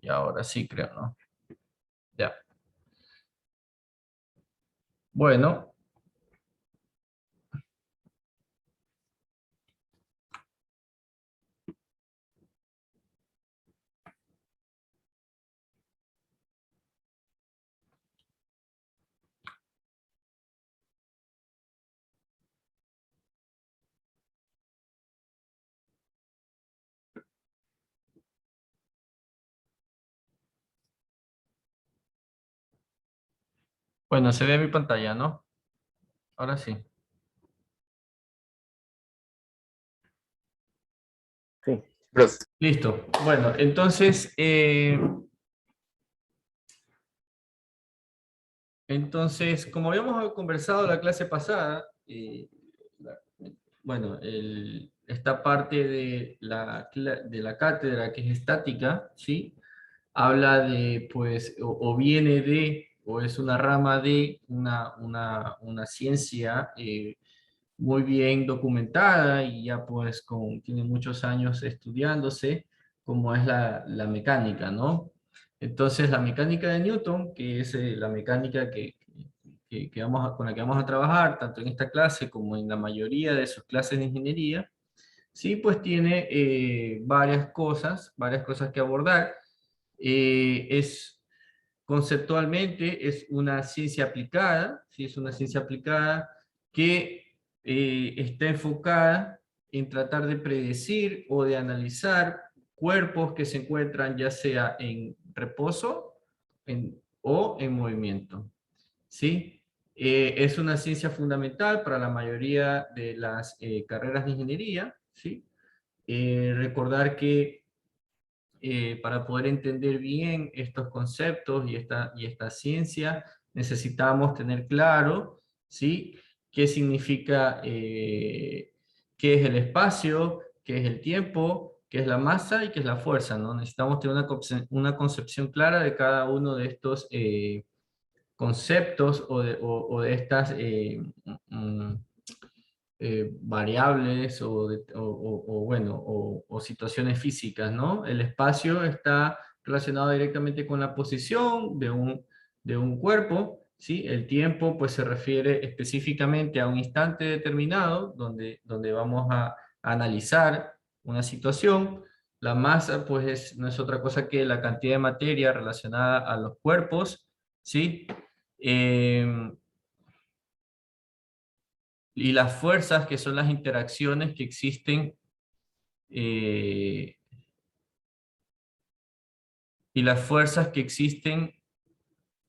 Y ahora sí creo, ¿no? Ya. Bueno, bueno, se ve mi pantalla, ¿no? Ahora sí. Sí, profe. Listo. Bueno, entonces, como habíamos conversado la clase pasada, bueno, esta parte de de la cátedra que es estática, ¿sí? Habla de, pues, o viene de, o es una rama de una ciencia muy bien documentada y ya pues tiene muchos años estudiándose, como es la mecánica, ¿no? Entonces la mecánica de Newton, que es la mecánica con la que vamos a trabajar, tanto en esta clase como en la mayoría de sus clases de ingeniería, sí, pues tiene varias cosas que abordar. Es conceptualmente es una ciencia aplicada, ¿sí? Es una ciencia aplicada que está enfocada en tratar de predecir o de analizar cuerpos que se encuentran ya sea en reposo o en movimiento, ¿sí? Es una ciencia fundamental para la mayoría de las carreras de ingeniería, ¿sí? Recordar que para poder entender bien estos conceptos y esta ciencia, necesitamos tener claro, ¿sí? ¿Qué significa, qué es el espacio, qué es el tiempo, qué es la masa y qué es la fuerza, ¿no? Necesitamos tener una concepción clara de cada uno de estos conceptos o de estas mm, variables bueno, o situaciones físicas, ¿no? El espacio está relacionado directamente con la posición de un cuerpo, ¿sí? El tiempo, pues, se refiere específicamente a un instante determinado donde vamos a analizar una situación. La masa, pues, no es otra cosa que la cantidad de materia relacionada a los cuerpos, ¿sí? Eh, y las fuerzas, que son las interacciones que existen, eh, y las fuerzas que existen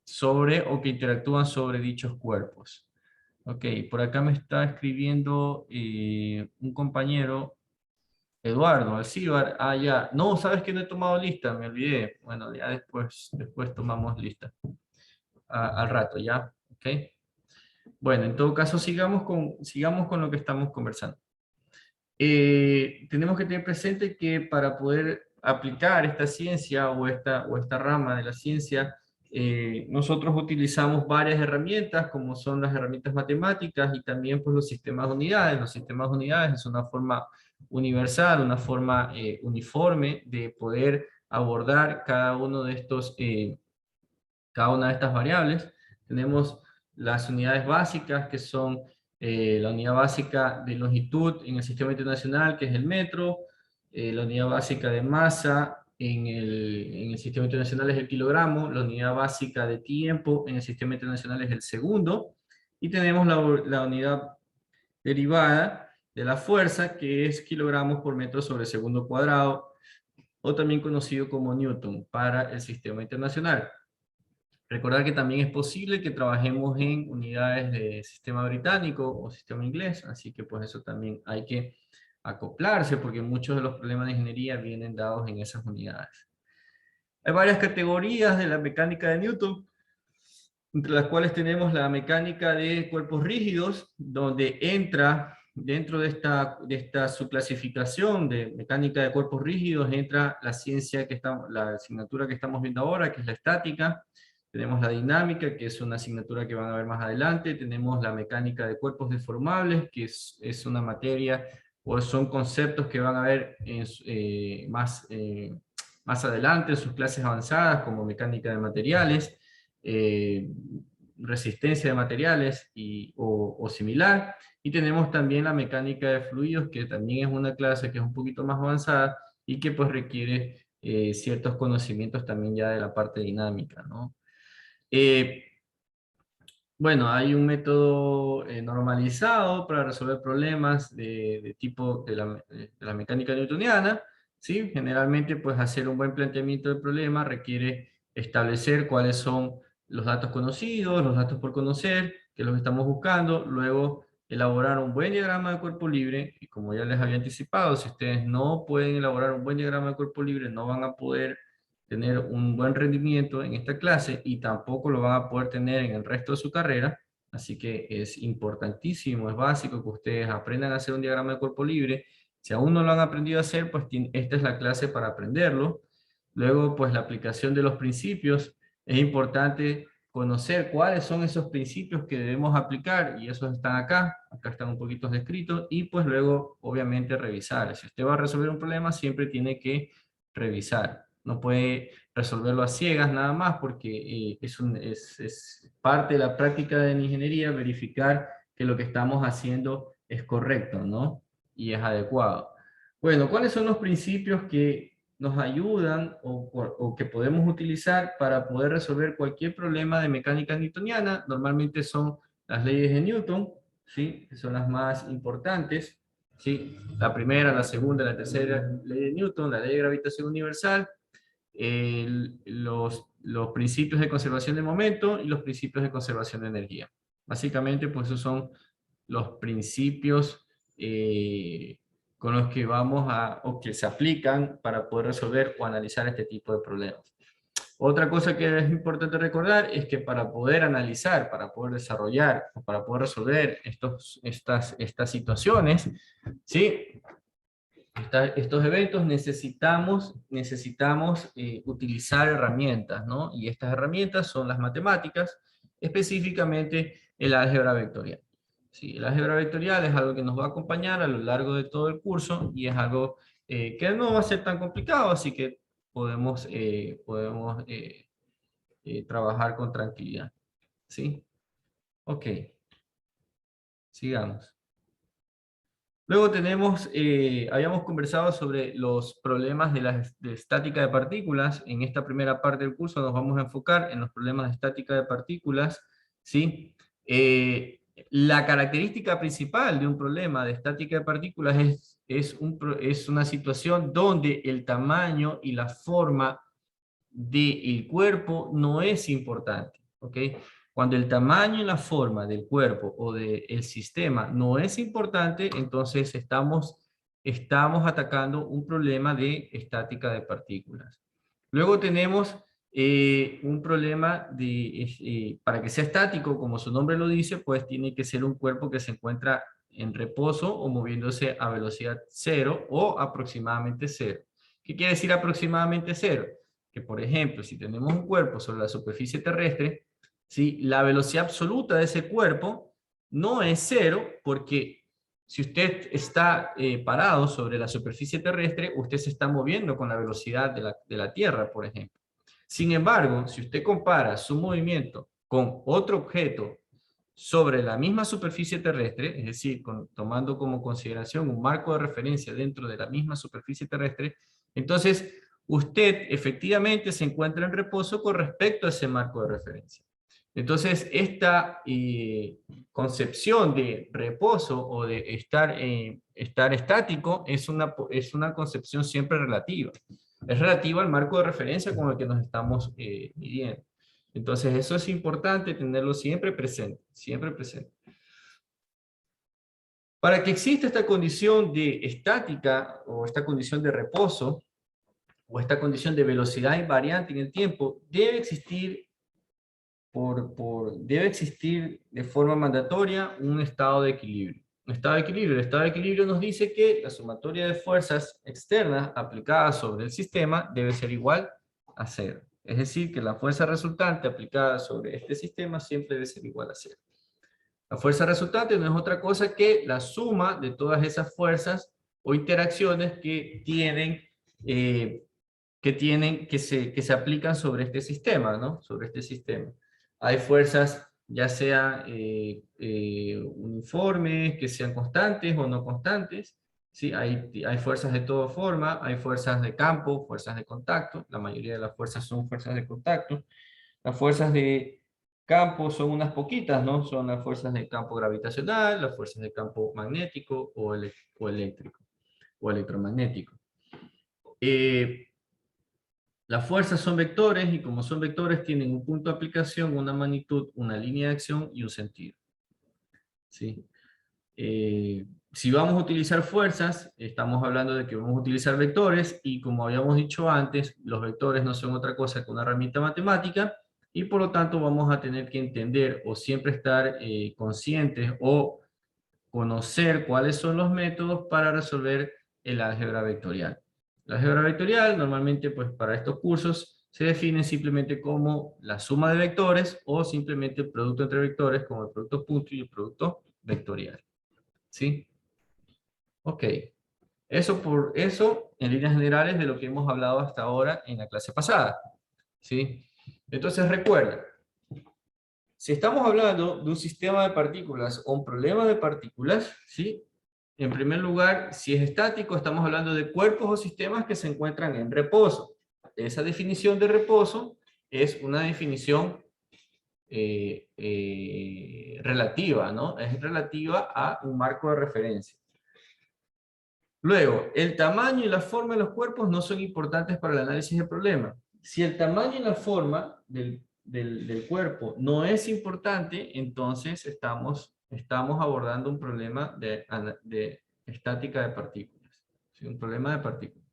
sobre o que interactúan sobre dichos cuerpos. Ok, por acá me está escribiendo un compañero, Eduardo Alcíbar. Ah, ya. No, sabes que no he tomado lista, me olvidé. Bueno, ya después tomamos lista. Al rato, ¿ya? Ok. Bueno, en todo caso, sigamos con lo que estamos conversando. Tenemos que tener presente que para poder aplicar esta ciencia o esta rama de la ciencia, nosotros utilizamos varias herramientas, como son las herramientas matemáticas y también pues, los sistemas de unidades. Los sistemas de unidades es una forma universal, una forma uniforme de poder abordar cada una de estas variables. Tenemos las unidades básicas, que son la unidad básica de longitud en el sistema internacional, que es el metro, la unidad básica de masa en el sistema internacional es el kilogramo, la unidad básica de tiempo en el sistema internacional es el segundo, y tenemos la unidad derivada de la fuerza, que es kilogramos por metro sobre segundo cuadrado, o también conocido como Newton para el sistema internacional. Recordar que también es posible que trabajemos en unidades de sistema británico o sistema inglés, así que pues eso también hay que acoplarse porque muchos de los problemas de ingeniería vienen dados en esas unidades. Hay varias categorías de la mecánica de Newton, entre las cuales tenemos la mecánica de cuerpos rígidos, donde entra dentro de esta subclasificación de mecánica de cuerpos rígidos, entra la la asignatura que estamos viendo ahora, que es la estática. Tenemos la dinámica, que es una asignatura que van a ver más adelante. Tenemos la mecánica de cuerpos deformables, que es una materia o son conceptos que van a ver más adelante en sus clases avanzadas como mecánica de materiales, resistencia de materiales o similar. Y tenemos también la mecánica de fluidos, que también es una clase que es un poquito más avanzada y que pues requiere ciertos conocimientos también ya de la parte dinámica, ¿no? Bueno, hay un método normalizado para resolver problemas de tipo de la mecánica newtoniana, ¿sí? Generalmente, pues hacer un buen planteamiento del problema requiere establecer cuáles son los datos conocidos, los datos por conocer, que los estamos buscando, luego elaborar un buen diagrama de cuerpo libre, y como ya les había anticipado, si ustedes no pueden elaborar un buen diagrama de cuerpo libre, no van a poder tener un buen rendimiento en esta clase y tampoco lo van a poder tener en el resto de su carrera. Así que es importantísimo, es básico que ustedes aprendan a hacer un diagrama de cuerpo libre. Si aún no lo han aprendido a hacer, pues esta es la clase para aprenderlo. Luego, pues la aplicación de los principios. Es importante conocer cuáles son esos principios que debemos aplicar, y esos están acá están un poquito descritos, y pues luego, obviamente, revisar. Si usted va a resolver un problema, siempre tiene que revisar. No puede resolverlo a ciegas nada más, porque es parte de la práctica de la ingeniería verificar que lo que estamos haciendo es correcto, ¿no? Y es adecuado. Bueno, ¿cuáles son los principios que nos ayudan o que podemos utilizar para poder resolver cualquier problema de mecánica newtoniana? Normalmente son las leyes de Newton, ¿sí? Que son las más importantes, ¿sí? La primera, la segunda, la tercera ley de Newton, la ley de gravitación universal, los principios de conservación de momento y los principios de conservación de energía. Básicamente, pues esos son los principios con los que o que se aplican para poder resolver o analizar este tipo de problemas. Otra cosa que es importante recordar es que para poder analizar, para poder desarrollar, para poder resolver estas situaciones, ¿sí? Estos eventos necesitamos utilizar herramientas, ¿no? Y estas herramientas son las matemáticas, específicamente el álgebra vectorial. Sí, el álgebra vectorial es algo que nos va a acompañar a lo largo de todo el curso y es algo que no va a ser tan complicado, así que podemos trabajar con tranquilidad. ¿Sí? Ok, sigamos. Luego tenemos, habíamos conversado sobre los problemas de estática de partículas. En esta primera parte del curso nos vamos a enfocar en los problemas de estática de partículas, ¿sí? La característica principal de un problema de estática de partículas es una situación donde el tamaño y la forma del cuerpo no es importante, ¿ok? Cuando el tamaño y la forma del cuerpo o del sistema no es importante, entonces estamos atacando un problema de estática de partículas. Luego tenemos un problema para que sea estático, como su nombre lo dice, pues tiene que ser un cuerpo que se encuentra en reposo o moviéndose a velocidad cero o aproximadamente cero. ¿Qué quiere decir aproximadamente cero? Que, por ejemplo, si tenemos un cuerpo sobre la superficie terrestre, ¿sí? La velocidad absoluta de ese cuerpo no es cero, porque si usted está parado sobre la superficie terrestre, usted se está moviendo con la velocidad de la Tierra, por ejemplo. Sin embargo, si usted compara su movimiento con otro objeto sobre la misma superficie terrestre, es decir, tomando como consideración un marco de referencia dentro de la misma superficie terrestre, entonces usted efectivamente se encuentra en reposo con respecto a ese marco de referencia. Entonces, esta concepción de reposo o de estar estático es una concepción siempre relativa. Es relativa al marco de referencia con el que nos estamos midiendo. Entonces, eso es importante tenerlo siempre presente, siempre presente. Para que exista esta condición de estática o esta condición de reposo o esta condición de velocidad invariante en el tiempo, debe existir de forma mandatoria un estado de equilibrio. Un estado de equilibrio. El estado de equilibrio nos dice que la sumatoria de fuerzas externas aplicadas sobre el sistema debe ser igual a cero. Es decir, que la fuerza resultante aplicada sobre este sistema siempre debe ser igual a cero. La fuerza resultante no es otra cosa que la suma de todas esas fuerzas o interacciones que tienen que se aplican sobre este sistema, ¿no? Sobre este sistema. Hay fuerzas, ya sea uniformes, que sean constantes o no constantes, ¿sí? Hay fuerzas de toda forma, hay fuerzas de campo, fuerzas de contacto, la mayoría de las fuerzas son fuerzas de contacto. Las fuerzas de campo son unas poquitas, ¿no? Son las fuerzas de campo gravitacional, las fuerzas de campo magnético o eléctrico o electromagnético. Las fuerzas son vectores y como son vectores tienen un punto de aplicación, una magnitud, una línea de acción y un sentido. ¿Sí? Si vamos a utilizar fuerzas, estamos hablando de que vamos a utilizar vectores y como habíamos dicho antes, los vectores no son otra cosa que una herramienta matemática y por lo tanto vamos a tener que entender o siempre estar conscientes o conocer cuáles son los métodos para resolver el álgebra vectorial. La álgebra vectorial normalmente pues para estos cursos se define simplemente como la suma de vectores o simplemente el producto entre vectores como el producto punto y el producto vectorial. ¿Sí? Ok. Eso en líneas generales de lo que hemos hablado hasta ahora en la clase pasada. ¿Sí? Entonces recuerda, si estamos hablando de un sistema de partículas o un problema de partículas, ¿sí? En primer lugar, si es estático, estamos hablando de cuerpos o sistemas que se encuentran en reposo. Esa definición de reposo es una definición relativa, ¿no? Es relativa a un marco de referencia. Luego, el tamaño y la forma de los cuerpos no son importantes para el análisis del problema. Si el tamaño y la forma del cuerpo no es importante, entonces estamos abordando un problema de estática de partículas. ¿Sí? Un problema de partículas.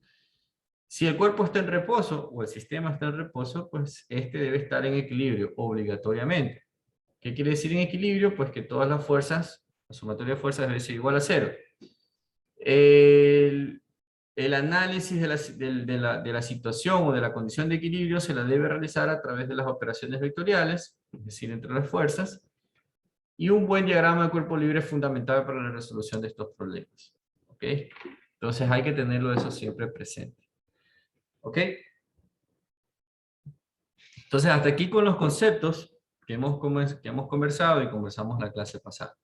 Si el cuerpo está en reposo o el sistema está en reposo, pues este debe estar en equilibrio obligatoriamente. ¿Qué quiere decir en equilibrio? Pues que todas las fuerzas, la sumatoria de fuerzas debe ser igual a cero. El análisis de la situación o de la condición de equilibrio se la debe realizar a través de las operaciones vectoriales, es decir, entre las fuerzas, y un buen diagrama de cuerpo libre es fundamental para la resolución de estos problemas. ¿Ok? Entonces hay que tenerlo eso siempre presente. ¿Ok? Entonces hasta aquí con los conceptos que hemos conversado y conversamos la clase pasada.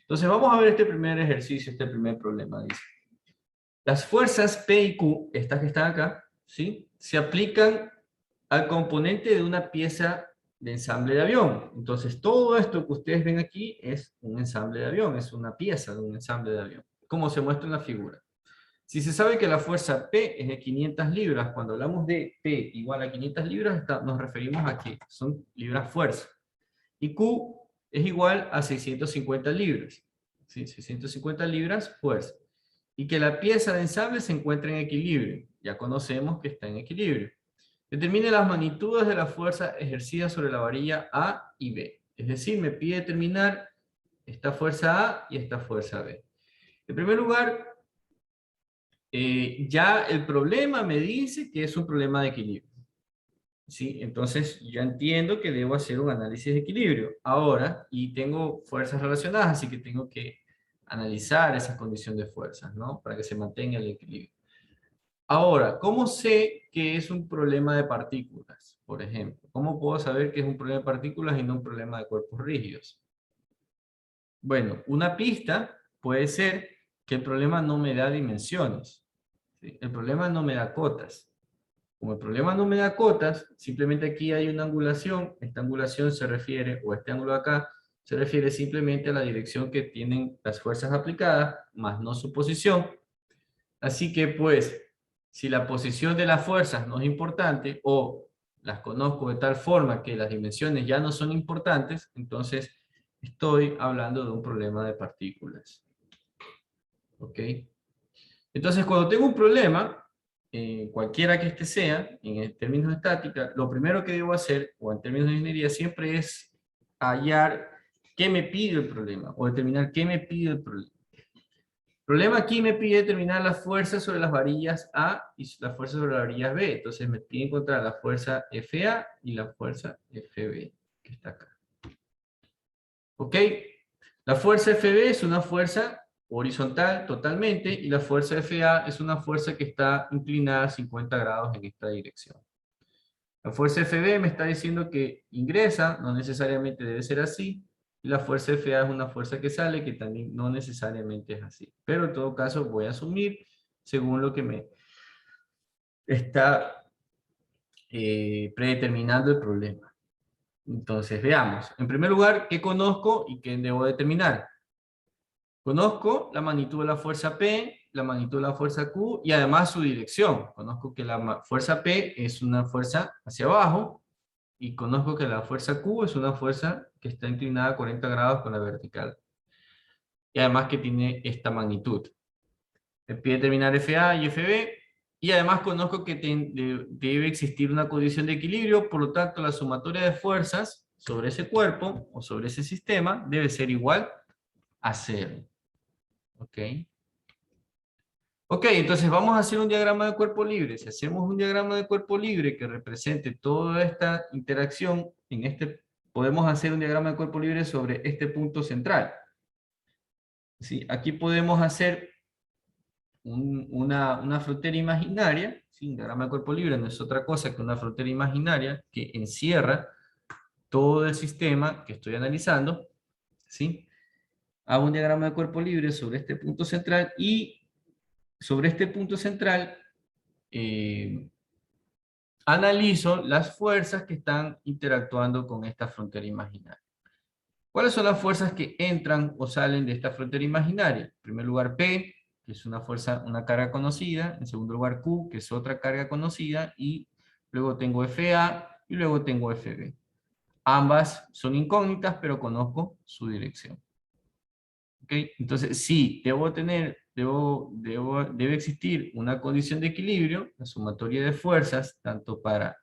Entonces vamos a ver este primer ejercicio, este primer problema. Dice, las fuerzas P y Q, estas que están acá, ¿sí? Se aplican al componente de una pieza de ensamble de avión. Entonces, todo esto que ustedes ven aquí es un ensamble de avión, es una pieza de un ensamble de avión, como se muestra en la figura. Si se sabe que la fuerza P es de 500 libras, cuando hablamos de P igual a 500 libras, nos referimos a que son libras fuerza. Y Q es igual a 650 libras. ¿Sí? 650 libras fuerza. Y que la pieza de ensamble se encuentra en equilibrio. Ya conocemos que está en equilibrio. Determine las magnitudes de la fuerza ejercida sobre la varilla A y B. Es decir, me pide determinar esta fuerza A y esta fuerza B. En primer lugar, ya el problema me dice que es un problema de equilibrio. ¿Sí? Entonces ya entiendo que debo hacer un análisis de equilibrio. Ahora, y tengo fuerzas relacionadas, así que tengo que analizar esa condición de fuerzas, ¿no? Para que se mantenga el equilibrio. Ahora, ¿cómo sé que es un problema de partículas? Por ejemplo, ¿cómo puedo saber que es un problema de partículas y no un problema de cuerpos rígidos? Bueno, una pista puede ser que el problema no me da dimensiones. ¿Sí? El problema no me da cotas. Como el problema no me da cotas, simplemente aquí hay una angulación. Esta angulación se refiere, o este ángulo acá, se refiere simplemente a la dirección que tienen las fuerzas aplicadas, más no su posición. Así que pues, si la posición de las fuerzas no es importante, o las conozco de tal forma que las dimensiones ya no son importantes, entonces estoy hablando de un problema de partículas. ¿Ok? Entonces cuando tengo un problema, cualquiera que este sea, en términos de estática, lo primero que debo hacer, o en términos de ingeniería, siempre es hallar qué me pide el problema, o determinar qué me pide el problema. El problema aquí me pide determinar las fuerzas sobre las varillas A y las fuerzas sobre las varillas B. Entonces me pide encontrar la fuerza FA y la fuerza FB, que está acá. ¿Ok? La fuerza FB es una fuerza horizontal totalmente, y la fuerza FA es una fuerza que está inclinada 50 grados en esta dirección. La fuerza FB me está diciendo que ingresa, no necesariamente debe ser así, y la fuerza FA es una fuerza que sale, que también no necesariamente es así. Pero en todo caso voy a asumir según lo que me está predeterminando el problema. Entonces veamos. En primer lugar, ¿qué conozco y qué debo determinar? Conozco la magnitud de la fuerza P, la magnitud de la fuerza Q y además su dirección. Conozco que la fuerza P es una fuerza hacia abajo y conozco que la fuerza Q es una fuerza que está inclinada a 40 grados con la vertical. Y además que tiene esta magnitud. Me pide determinar FA y FB y además conozco que debe existir una condición de equilibrio, por lo tanto la sumatoria de fuerzas sobre ese cuerpo o sobre ese sistema debe ser igual a 0. ¿Ok? Ok, entonces vamos a hacer un diagrama de cuerpo libre. Si hacemos un diagrama de cuerpo libre que represente toda esta interacción, podemos hacer un diagrama de cuerpo libre sobre este punto central. ¿Sí? Aquí podemos hacer una frontera imaginaria. ¿Sí? Un diagrama de cuerpo libre no es otra cosa que una frontera imaginaria que encierra todo el sistema que estoy analizando. ¿Sí? Hago un diagrama de cuerpo libre sobre este punto central y sobre este punto central analizo las fuerzas que están interactuando con esta frontera imaginaria. ¿Cuáles son las fuerzas que entran o salen de esta frontera imaginaria? En primer lugar, P, que es una fuerza, una carga conocida. En segundo lugar, Q, que es otra carga conocida. Y luego tengo FA y luego tengo FB. Ambas son incógnitas, pero conozco su dirección. ¿Okay? Entonces, sí, debe existir una condición de equilibrio, la sumatoria de fuerzas, tanto para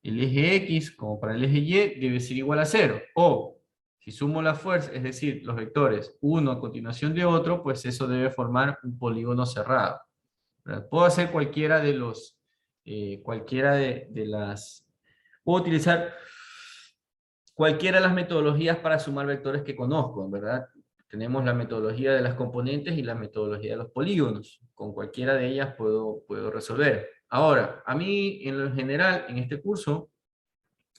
el eje X como para el eje Y, debe ser igual a 0. O, si sumo la fuerza, es decir, los vectores uno a continuación de otro, pues eso debe formar un polígono cerrado. ¿Verdad? Puedo hacer cualquiera de las... Puedo utilizar cualquiera de las metodologías para sumar vectores que conozco, ¿verdad? Tenemos la metodología de las componentes y la metodología de los polígonos. Con cualquiera de ellas puedo resolver. Ahora, a mí en general, en este curso,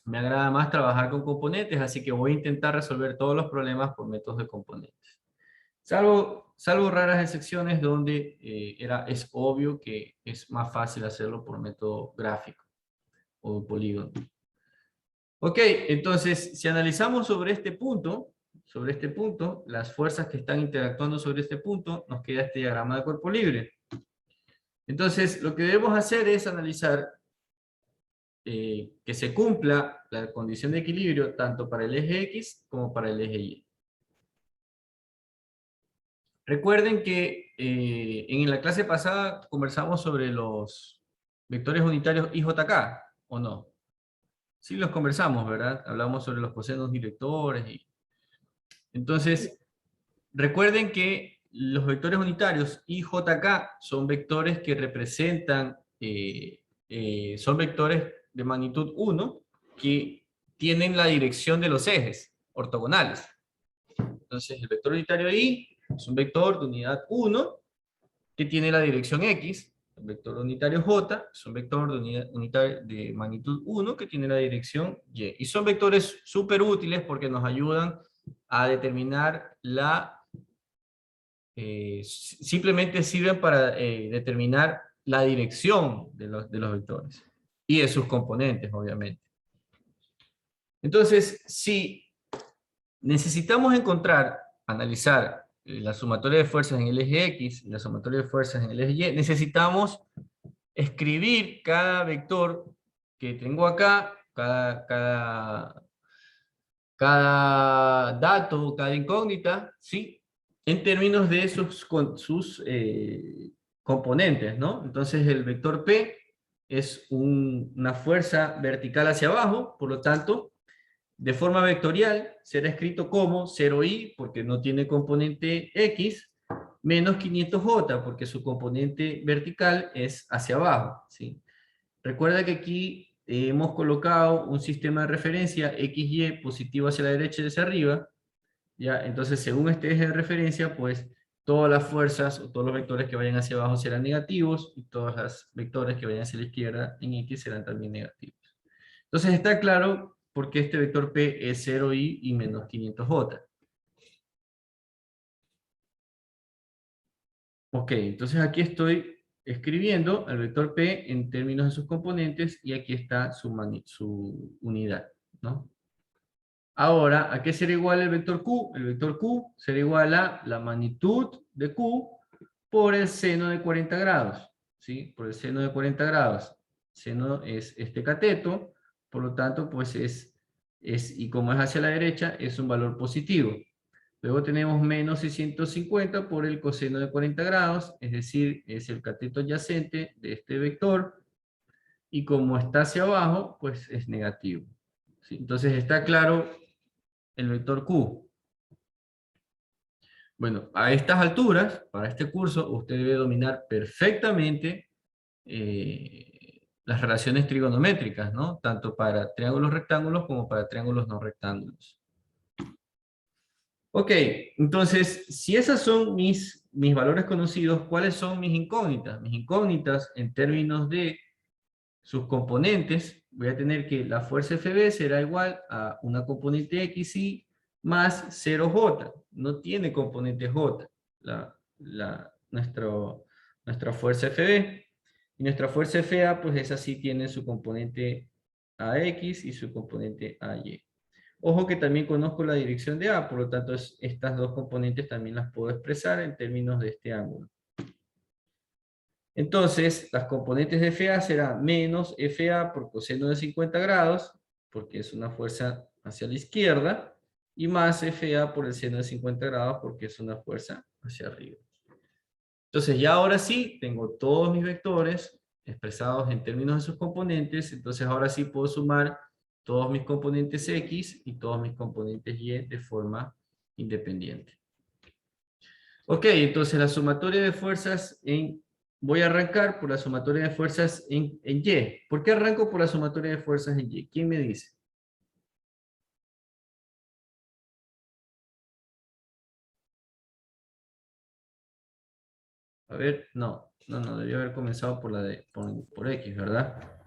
me agrada más trabajar con componentes, así que voy a intentar resolver todos los problemas por métodos de componentes. Salvo raras excepciones donde es obvio que es más fácil hacerlo por método gráfico o polígono. Ok, entonces, si analizamos sobre este punto, las fuerzas que están interactuando sobre este punto, nos queda este diagrama de cuerpo libre. Entonces, lo que debemos hacer es analizar que se cumpla la condición de equilibrio tanto para el eje X como para el eje Y. Recuerden que en la clase pasada conversamos sobre los vectores unitarios IJK, ¿o no? Sí los conversamos, ¿verdad? Hablamos sobre los cosenos directores. Entonces, recuerden que los vectores unitarios IJK son vectores que representan, son vectores de magnitud 1 que tienen la dirección de los ejes ortogonales. Entonces, el vector unitario I es un vector de unidad 1 que tiene la dirección X. El vector unitario J es un vector de magnitud 1 que tiene la dirección Y. Y son vectores súper útiles porque nos ayudan a determinar simplemente sirven para determinar la dirección de los vectores y de sus componentes, obviamente. Entonces, si necesitamos analizar la sumatoria de fuerzas en el eje X y la sumatoria de fuerzas en el eje Y, necesitamos escribir cada vector que tengo acá, cada dato, cada incógnita, ¿sí? En términos de sus componentes, ¿no? Entonces el vector P es una fuerza vertical hacia abajo, por lo tanto, de forma vectorial será escrito como 0i, porque no tiene componente X, menos 500J, porque su componente vertical es hacia abajo, ¿sí? Recuerda que aquí hemos colocado un sistema de referencia XY positivo hacia la derecha y hacia arriba, ¿ya? Entonces, según este eje de referencia, pues todas las fuerzas o todos los vectores que vayan hacia abajo serán negativos y todos los vectores que vayan hacia la izquierda en X serán también negativos. Entonces está claro por qué este vector P es 0i y menos 500j. Ok, entonces aquí estoy escribiendo el vector P en términos de sus componentes y aquí está su unidad, ¿no? Ahora, ¿a qué será igual el vector Q? El vector Q será igual a la magnitud de Q por el seno de 40 grados, ¿sí? Por el seno de 40 grados. Seno es este cateto, por lo tanto, pues y como es hacia la derecha, es un valor positivo. Luego tenemos menos 650 por el coseno de 40 grados, es decir, es el cateto adyacente de este vector, y como está hacia abajo, pues es negativo, ¿sí? Entonces está claro el vector Q. Bueno, a estas alturas, para este curso, usted debe dominar perfectamente las relaciones trigonométricas, ¿no? Tanto para triángulos rectángulos como para triángulos no rectángulos. Ok, entonces, si esos son mis valores conocidos, ¿cuáles son mis incógnitas? Mis incógnitas, en términos de sus componentes, voy a tener que la fuerza FB será igual a una componente XY más 0J. No tiene componente J, nuestra fuerza FB. Y nuestra fuerza FA, pues esa sí tiene su componente AX y su componente AY. Ojo que también conozco la dirección de A, por lo tanto estas dos componentes también las puedo expresar en términos de este ángulo. Entonces, las componentes de FA serán menos FA por coseno de 50 grados, porque es una fuerza hacia la izquierda, y más FA por el seno de 50 grados, porque es una fuerza hacia arriba. Entonces, ya ahora sí, tengo todos mis vectores expresados en términos de sus componentes, entonces ahora sí puedo sumar todos mis componentes X y todos mis componentes Y de forma independiente. Ok, entonces la sumatoria de fuerzas voy a arrancar por la sumatoria de fuerzas en Y. ¿Por qué arranco por la sumatoria de fuerzas en Y? ¿Quién me dice? A ver, no, debió haber comenzado por X, ¿verdad?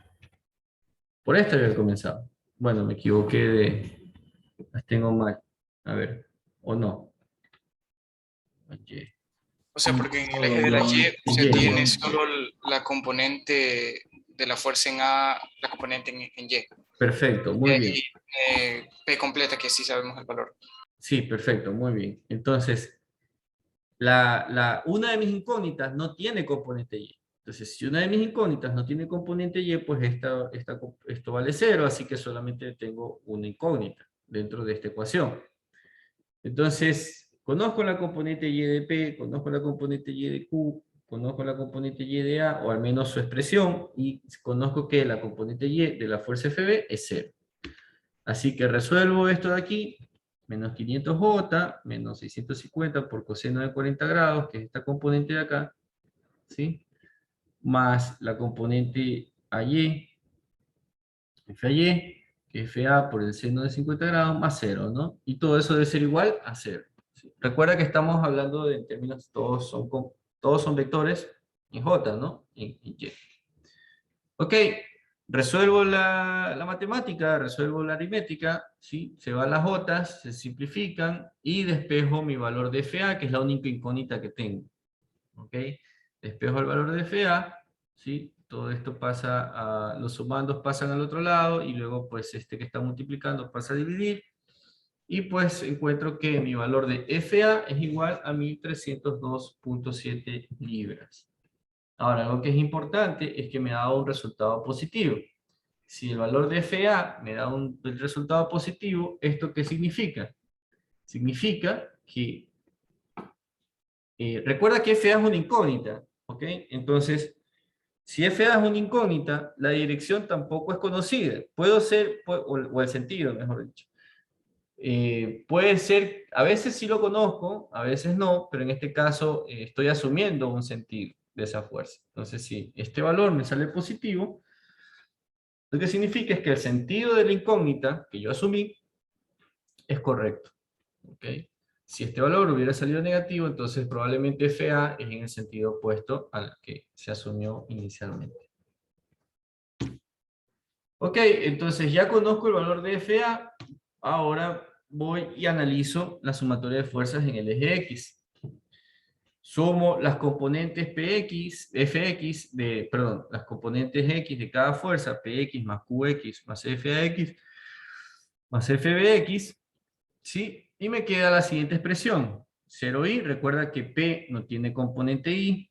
Por esta debe haber comenzado. Bueno, me equivoqué las tengo mal. A ver, o no. Y. O sea, porque en el eje de la Y se tiene solo la componente de la fuerza en A, la componente en Y. Perfecto, muy bien. P completa, que sí sabemos el valor. Sí, perfecto, muy bien. Entonces, una de mis incógnitas no tiene componente Y. Entonces, si una de mis incógnitas no tiene componente Y, pues esto vale 0, así que solamente tengo una incógnita dentro de esta ecuación. Entonces, conozco la componente Y de P, conozco la componente Y de Q, conozco la componente Y de A, o al menos su expresión, y conozco que la componente Y de la fuerza FB es 0. Así que resuelvo esto de aquí, menos 500J, menos 650 por coseno de 40 grados, que es esta componente de acá, ¿sí? Más la componente AY, FAY, que es FA por el seno de 50 grados, más 0, ¿no? Y todo eso debe ser igual a 0. ¿Sí? Recuerda que estamos hablando de en términos, todos son vectores en J, ¿no? En Y. Ok, resuelvo la matemática, resuelvo la aritmética, ¿sí? Se van las J, se simplifican y despejo mi valor de FA, que es la única incógnita que tengo. ¿Ok? Despejo el valor de FA, ¿sí? Todo esto pasa los sumandos pasan al otro lado y luego pues este que está multiplicando pasa a dividir y pues encuentro que mi valor de FA es igual a 1302.7 libras. Ahora, algo que es importante es que me ha dado un resultado positivo. Si el valor de FA me da el resultado positivo, ¿esto qué significa? Significa que, recuerda que FA es una incógnita, ¿ok? Entonces, si FA es una incógnita, la dirección tampoco es conocida. O el sentido, mejor dicho. Puede ser, a veces sí lo conozco, a veces no, pero en este caso estoy asumiendo un sentido de esa fuerza. Entonces, si este valor me sale positivo, lo que significa es que el sentido de la incógnita que yo asumí es correcto. ¿Okay? Si este valor hubiera salido negativo, entonces probablemente FA es en el sentido opuesto al que se asumió inicialmente. Ok, entonces ya conozco el valor de FA, ahora voy y analizo la sumatoria de fuerzas en el eje X. Sumo las componentes PX, FX, las componentes X de cada fuerza, PX más QX más FAX más FBX, ¿sí? Y me queda la siguiente expresión, 0i, recuerda que P no tiene componente I,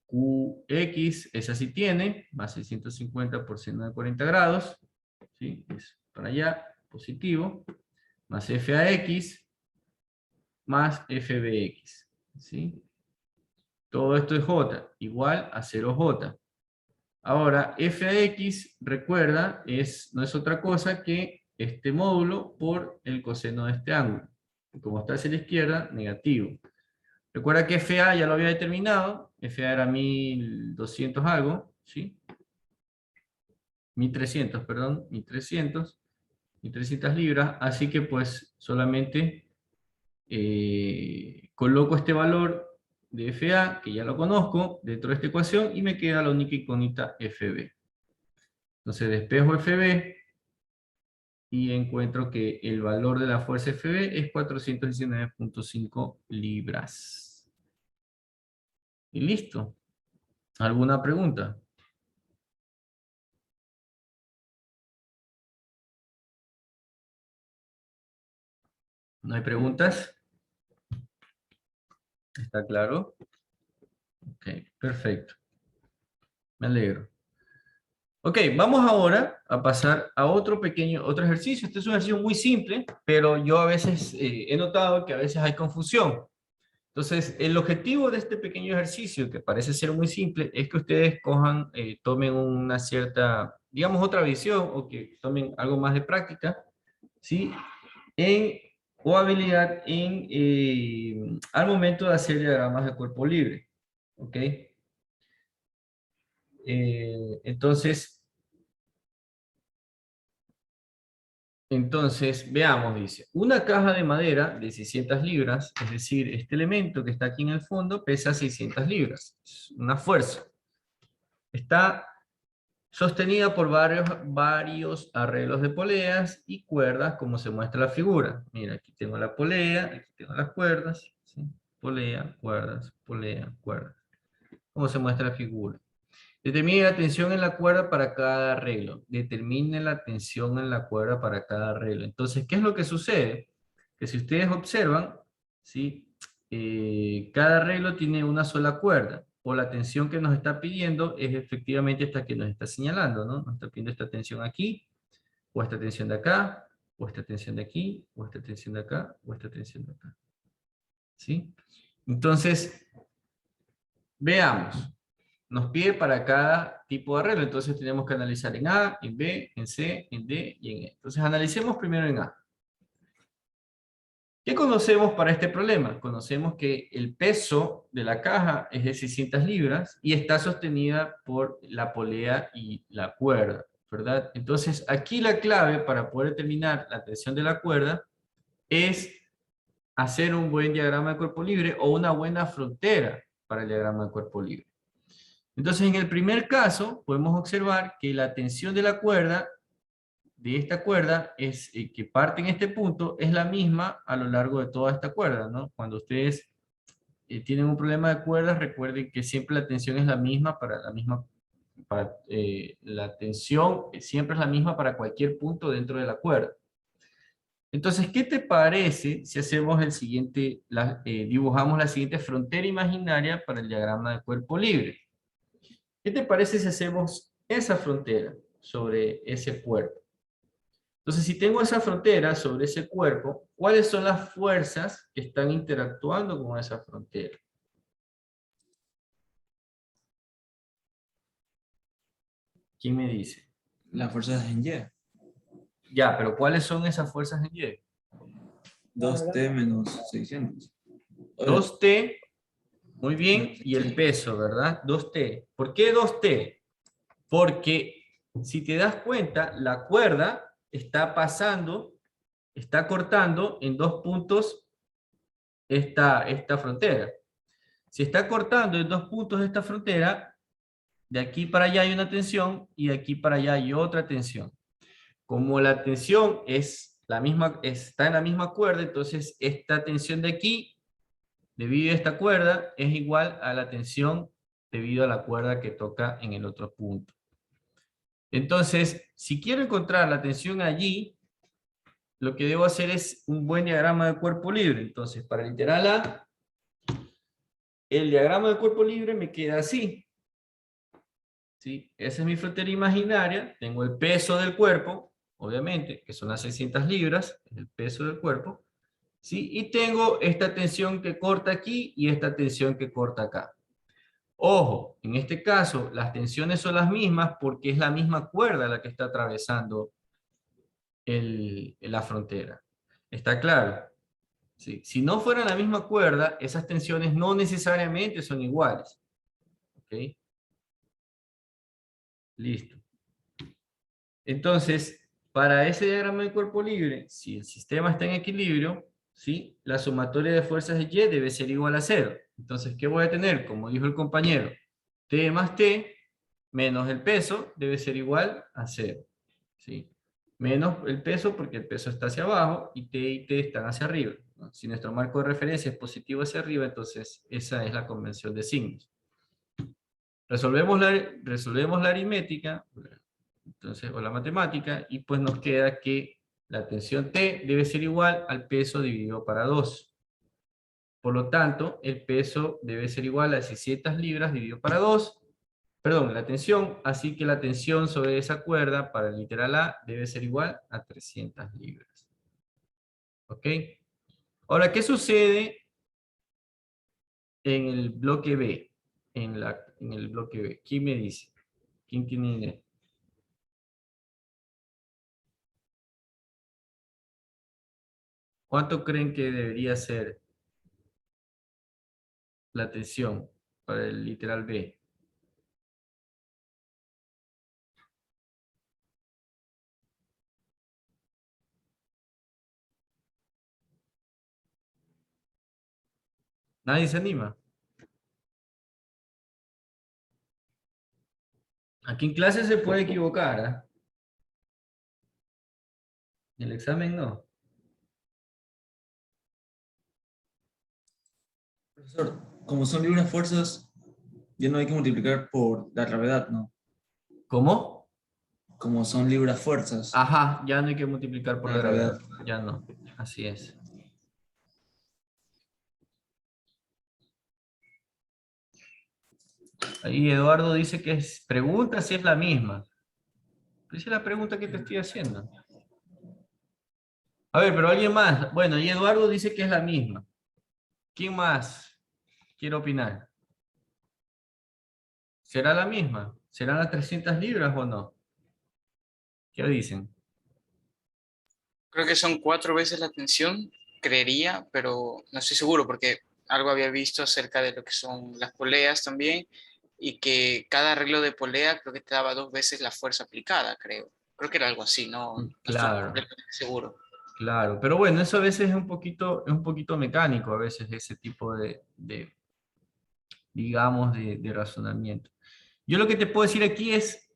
QX, esa sí tiene, más 650 por seno de 40 grados, ¿sí? Es para allá, positivo, más FAX, más FBX, ¿sí? Todo esto es J, igual a 0J. Ahora, FAX, recuerda, no es otra cosa que este módulo por el coseno de este ángulo. Como está hacia la izquierda, negativo. Recuerda que FA ya lo había determinado, FA era 1200 algo, ¿sí? 1300, perdón, 1300 libras, así que pues solamente coloco este valor de FA, que ya lo conozco, dentro de esta ecuación, y me queda la única incógnita FB. Entonces despejo FB, y encuentro que el valor de la fuerza FB es 419.5 libras. Y listo. ¿Alguna pregunta? ¿No hay preguntas? ¿Está claro? Ok, perfecto. Me alegro. Ok, vamos ahora a pasar a otro ejercicio. Este es un ejercicio muy simple, pero yo a veces he notado que a veces hay confusión. Entonces, el objetivo de este pequeño ejercicio, que parece ser muy simple, es que ustedes tomen una cierta, digamos, otra visión, o que tomen algo más de práctica, ¿sí? O habilidad al momento de hacer diagramas de cuerpo libre. ¿Ok? Entonces, veamos, dice, una caja de madera de 600 libras, es decir, este elemento que está aquí en el fondo pesa 600 libras, es una fuerza. Está sostenida por varios arreglos de poleas y cuerdas, como se muestra en la figura. Mira, aquí tengo la polea, aquí tengo las cuerdas, ¿sí? Polea, cuerdas, como se muestra en la figura. Determine la tensión en la cuerda para cada arreglo. Determine la tensión en la cuerda para cada arreglo. Entonces, ¿qué es lo que sucede? Que si ustedes observan, ¿sí? Cada arreglo tiene una sola cuerda, o la tensión que nos está pidiendo es efectivamente esta que nos está señalando, ¿no? Nos está pidiendo esta tensión aquí, o esta tensión de acá, o esta tensión de aquí, o esta tensión de acá, o esta tensión de acá. ¿Sí? Entonces, veamos. Nos pide para cada tipo de arreglo, entonces tenemos que analizar en A, en B, en C, en D y en E. Entonces analicemos primero en A. ¿Qué conocemos para este problema? Conocemos que el peso de la caja es de 600 libras y está sostenida por la polea y la cuerda, ¿verdad? Entonces aquí la clave para poder determinar la tensión de la cuerda es hacer un buen diagrama de cuerpo libre o una buena frontera para el diagrama de cuerpo libre. Entonces, en el primer caso, podemos observar que la tensión de la cuerda, de esta cuerda, que parte en este punto, es la misma a lo largo de toda esta cuerda, ¿no? Cuando ustedes tienen un problema de cuerdas, recuerden que siempre la tensión es la misma la tensión siempre es la misma para cualquier punto dentro de la cuerda. Entonces, ¿qué te parece si hacemos dibujamos la siguiente frontera imaginaria para el diagrama de cuerpo libre? ¿Qué te parece si hacemos esa frontera sobre ese cuerpo? Entonces, si tengo esa frontera sobre ese cuerpo, ¿cuáles son las fuerzas que están interactuando con esa frontera? ¿Quién me dice? Las fuerzas en Y. Ya, pero ¿cuáles son esas fuerzas en Y? 2T menos 600. 2T, muy bien, y el peso, ¿verdad? 2T. ¿Por qué 2T? Porque si te das cuenta, la cuerda está cortando en dos puntos esta frontera. Si está cortando en 2 puntos esta frontera, de aquí para allá hay una tensión y de aquí para allá hay otra tensión. Como la tensión es la misma, está en la misma cuerda, entonces esta tensión de aquí, debido a esta cuerda, es igual a la tensión debido a la cuerda que toca en el otro punto. Entonces, si quiero encontrar la tensión allí, lo que debo hacer es un buen diagrama de cuerpo libre. Entonces, para el literal A, el diagrama de cuerpo libre me queda así. ¿Sí? Esa es mi frontera imaginaria. Tengo el peso del cuerpo, obviamente, que son las 600 libras, el peso del cuerpo. ¿Sí? Y tengo esta tensión que corta aquí y esta tensión que corta acá. Ojo, en este caso las tensiones son las mismas porque es la misma cuerda la que está atravesando la frontera. ¿Está claro? ¿Sí? Si no fuera la misma cuerda, esas tensiones no necesariamente son iguales. ¿Ok? Listo. Entonces, para ese diagrama de cuerpo libre, si el sistema está en equilibrio, ¿sí? La sumatoria de fuerzas de Y debe ser igual a 0. Entonces, ¿qué voy a tener? Como dijo el compañero, T más T menos el peso debe ser igual a 0. ¿Sí? Menos el peso porque el peso está hacia abajo y T están hacia arriba, ¿no? Si nuestro marco de referencia es positivo hacia arriba, entonces esa es la convención de signos. Resolvemos la aritmética, entonces, o la matemática, y pues nos queda que la tensión T debe ser igual al peso dividido para 2. Por lo tanto, el peso debe ser igual a 600 libras dividido para 2. Perdón, la tensión, así que la tensión sobre esa cuerda para el literal A debe ser igual a 300 libras. ¿Ok? Ahora, ¿qué sucede en el bloque B? En el bloque B. ¿Quién me dice? ¿Quién tiene idea? ¿Cuánto creen que debería ser la tensión para el literal B? ¿Nadie se anima? Aquí en clase se puede equivocar, ¿eh? En el examen no. Profesor, como son libres fuerzas, ya no hay que multiplicar por la gravedad, ¿no? ¿Cómo? Como son libres fuerzas, Ajá, ya no hay que multiplicar por la la gravedad. gravedad. Ya no. Así es. Ahí Eduardo dice que pregunta si es la misma. Esa es la pregunta que te estoy haciendo. A ver, pero alguien más. Bueno, y Eduardo dice que es la misma. ¿Quién más quiere opinar? ¿Será la misma? ¿Serán las 300 libras o no? ¿Qué dicen? Creo que son 4 veces la tensión, creería, pero no estoy seguro porque algo había visto acerca de lo que son las poleas también y que cada arreglo de polea creo que te daba 2 veces la fuerza aplicada, creo. Creo que era algo así, no estoy Claro, completamente seguro. claro. Pero bueno, eso a veces es un poquito mecánico, a veces ese tipo digamos, de razonamiento. Yo lo que te puedo decir aquí es,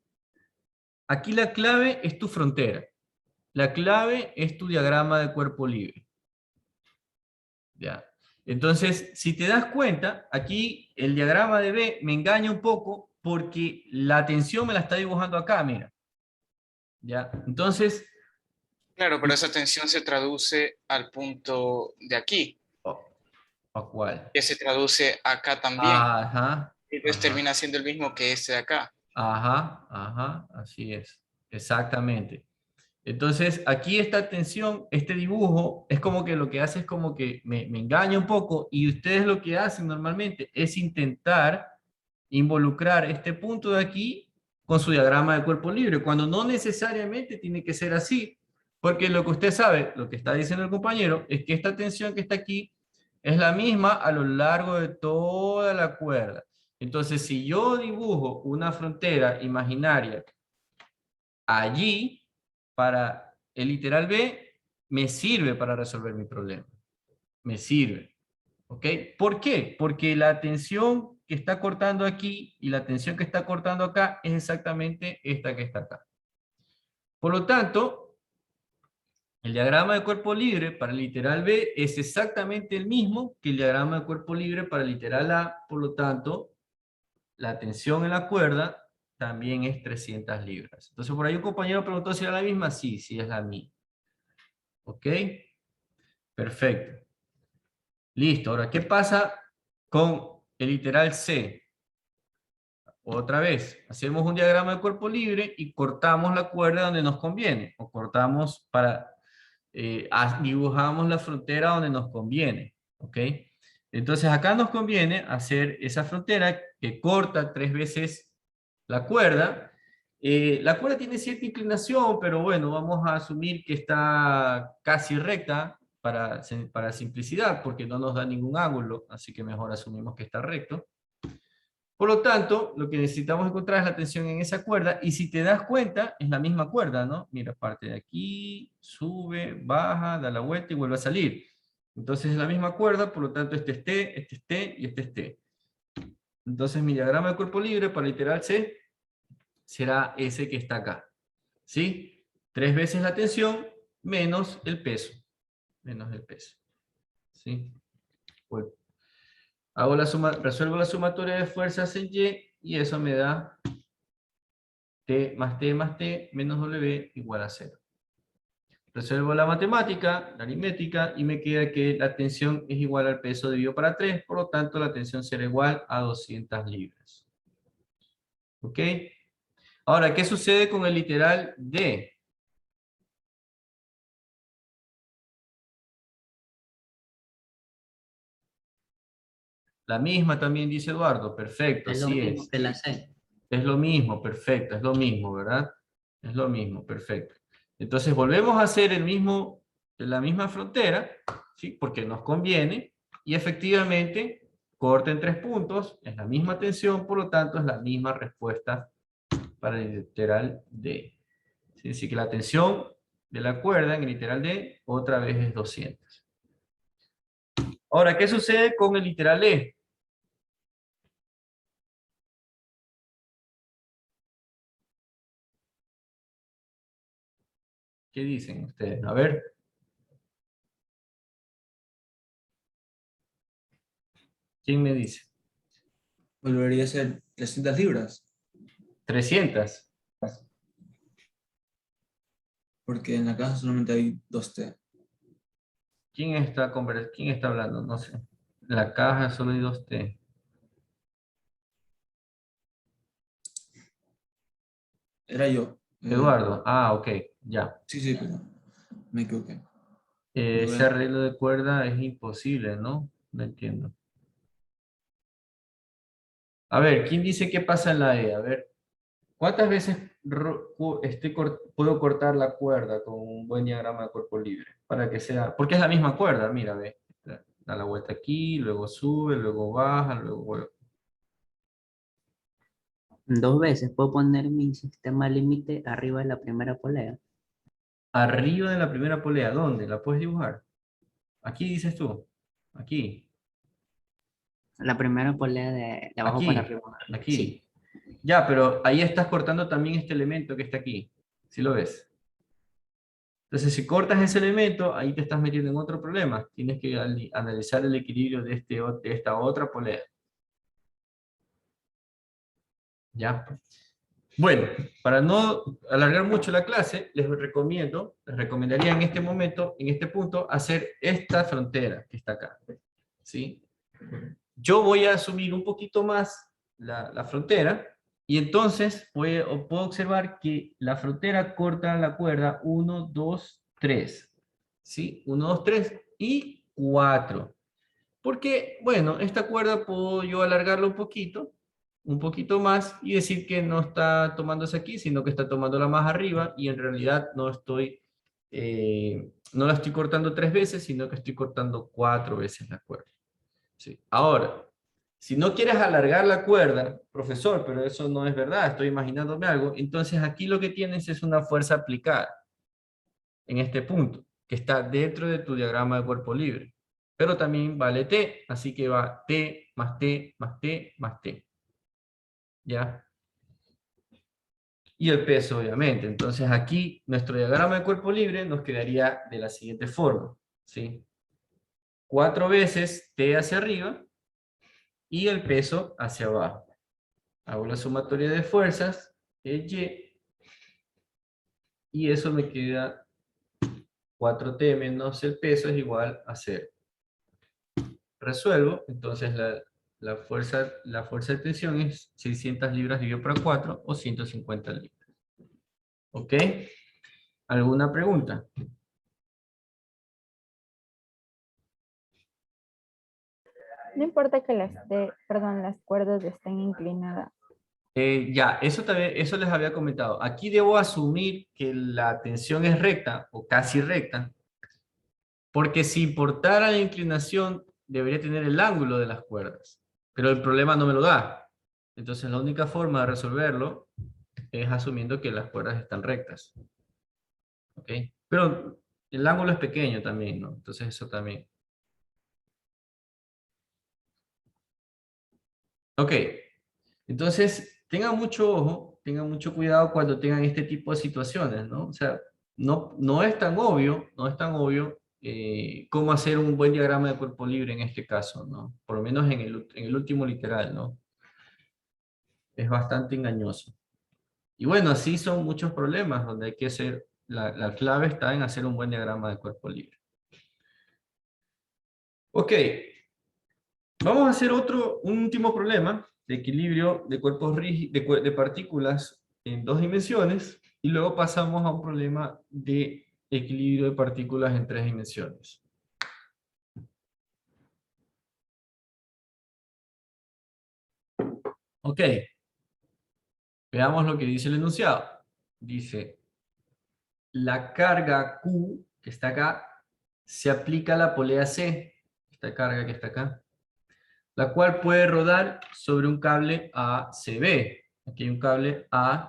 aquí la clave es tu frontera. La clave es tu diagrama de cuerpo libre. ¿Ya? Entonces, si te das cuenta, aquí el diagrama de B me engaña un poco porque la tensión me la está dibujando acá, mira. ¿Ya? Entonces, Claro, pero esa tensión se traduce al punto de aquí, ¿a cuál? que se traduce acá también. Ajá, Y entonces ajá. termina siendo el mismo que este de acá. Ajá, ajá, así es. Exactamente. Entonces, aquí esta tensión, este dibujo, es como que lo que hace es como que me engaña un poco y ustedes lo que hacen normalmente es intentar involucrar este punto de aquí con su diagrama de cuerpo libre, cuando no necesariamente tiene que ser así, porque lo que usted sabe, lo que está diciendo el compañero, es que esta tensión que está aquí es la misma a lo largo de toda la cuerda. Entonces, si yo dibujo una frontera imaginaria allí, para el literal B, me sirve para resolver mi problema. Me sirve. ¿Ok? ¿Por qué? Porque la tensión que está cortando aquí y la tensión que está cortando acá es exactamente esta que está acá. Por lo tanto, el diagrama de cuerpo libre para el literal B es exactamente el mismo que el diagrama de cuerpo libre para el literal A. Por lo tanto, la tensión en la cuerda también es 300 libras. Entonces, por ahí un compañero preguntó si era la misma. Sí, sí es la misma. ¿Ok? Perfecto. Listo. Ahora, ¿qué pasa con el literal C? Otra vez, hacemos un diagrama de cuerpo libre y cortamos la cuerda donde nos conviene. O cortamos dibujamos la frontera donde nos conviene. ¿Ok? Entonces acá nos conviene hacer esa frontera que corta 3 veces la cuerda. La cuerda tiene cierta inclinación, pero bueno, vamos a asumir que está casi recta para simplicidad, porque no nos da ningún ángulo, así que mejor asumimos que está recto. Por lo tanto, lo que necesitamos encontrar es la tensión en esa cuerda, y si te das cuenta, es la misma cuerda, ¿no? Mira, parte de aquí, sube, baja, da la vuelta y vuelve a salir. Entonces es la misma cuerda, por lo tanto este es T, este es T y este es T. Entonces mi diagrama de cuerpo libre para literal C será ese que está acá. ¿Sí? 3 veces la tensión menos el peso. Menos el peso. ¿Sí? Bueno. Resuelvo la sumatoria de fuerzas en Y eso me da T más T más T menos W igual a 0. Resuelvo la matemática, la aritmética, y me queda que la tensión es igual al peso dividido para 3, por lo tanto la tensión será igual a 200 libras. ¿Ok? Ahora, ¿qué sucede con el literal D? La misma también dice Eduardo, perfecto, Es lo así mismo es. que la C. Es lo mismo, perfecto, es lo mismo, ¿verdad? Es lo mismo, perfecto. Entonces volvemos a hacer la misma frontera, ¿sí? Porque nos conviene, y efectivamente corta en 3 puntos, es la misma tensión, por lo tanto es la misma respuesta para el literal D. ¿Sí? Así que la tensión de la cuerda en el literal D otra vez es 200. Ahora, ¿qué sucede con el literal E? ¿Qué dicen ustedes? A ver. ¿Quién me dice? Volvería a ser 300 libras, 300. porque en la caja solamente hay 2T. ¿Quién está hablando? No sé. La caja solo hay 2T. Era yo. Eduardo. Ah, ok. Ya. Sí, sí, pero me equivoqué. Ese arreglo de cuerda es imposible, ¿no? No entiendo. A ver, ¿quién dice qué pasa en la E? A ver, ¿cuántas veces puedo cortar la cuerda con un buen diagrama de cuerpo libre? Para que sea, porque es la misma cuerda, mira, ve. Da la vuelta aquí, luego sube, luego baja, luego vuelve. 2 veces puedo poner mi sistema límite arriba de la primera polea. Arriba de la primera polea, ¿dónde? ¿La puedes dibujar? Aquí dices tú. Aquí. La primera polea de abajo para Aquí. arriba. Sí. Aquí. Ya, pero ahí estás cortando también este elemento que está aquí. ¿Sí lo ves? Entonces, si cortas ese elemento, ahí te estás metiendo en otro problema. Tienes que analizar el equilibrio de esta otra polea. ¿Ya? Bueno, para no alargar mucho la clase, les recomendaría en este momento, en este punto, hacer esta frontera que está acá. ¿Sí? Yo voy a asumir un poquito más la frontera, y entonces puedo observar que la frontera corta la cuerda 1, 2, 3. ¿Sí? 1, 2, 3 y 4. Porque, bueno, esta cuerda puedo yo alargarla un poquito más, y decir que no está tomándose aquí, sino que está tomándola más arriba, y en realidad no la estoy cortando 3 veces, sino que estoy cortando 4 veces la cuerda. ¿Sí? Ahora, si no quieres alargar la cuerda, profesor, pero eso no es verdad, estoy imaginándome algo, entonces aquí lo que tienes es una fuerza aplicada en este punto, que está dentro de tu diagrama de cuerpo libre. pero también vale T, así que va T más T más T más T. ¿Ya? Y el peso, obviamente. Entonces aquí, nuestro diagrama de cuerpo libre nos quedaría de la siguiente forma, ¿sí? 4 veces T hacia arriba, y el peso hacia abajo. Hago la sumatoria de fuerzas, es Y, y eso me queda 4T menos el peso es igual a 0. Resuelvo, entonces la fuerza de tensión es 600 libras dividido por 4 o 150 libras. ¿Ok? ¿Alguna pregunta? No importa que las cuerdas estén inclinadas. Ya, eso también, eso les había comentado. Aquí debo asumir que la tensión es recta o casi recta, porque si importara la inclinación, debería tener el ángulo de las cuerdas. Pero el problema no me lo da. Entonces la única forma de resolverlo es asumiendo que las cuerdas están rectas. ¿Ok? Pero el ángulo es pequeño también, ¿no? Entonces eso también. Ok. Entonces, tengan mucho ojo, tengan mucho cuidado cuando tengan este tipo de situaciones, ¿no? O sea, no es tan obvio, cómo hacer un buen diagrama de cuerpo libre en este caso, ¿no? Por lo menos en el último literal, ¿no? Es bastante engañoso. Y bueno, así son muchos problemas donde hay que hacer, la clave está en hacer un buen diagrama de cuerpo libre. Ok, vamos a hacer un último problema de equilibrio de cuerpos rígidos, de partículas en 2 dimensiones, y luego pasamos a un problema de equilibrio de partículas en 3 dimensiones. Ok, veamos lo que dice el enunciado. Dice, la carga Q, que está acá, se aplica a la polea C, esta carga que está acá, la cual puede rodar sobre un cable ACB. Aquí hay un cable ACB.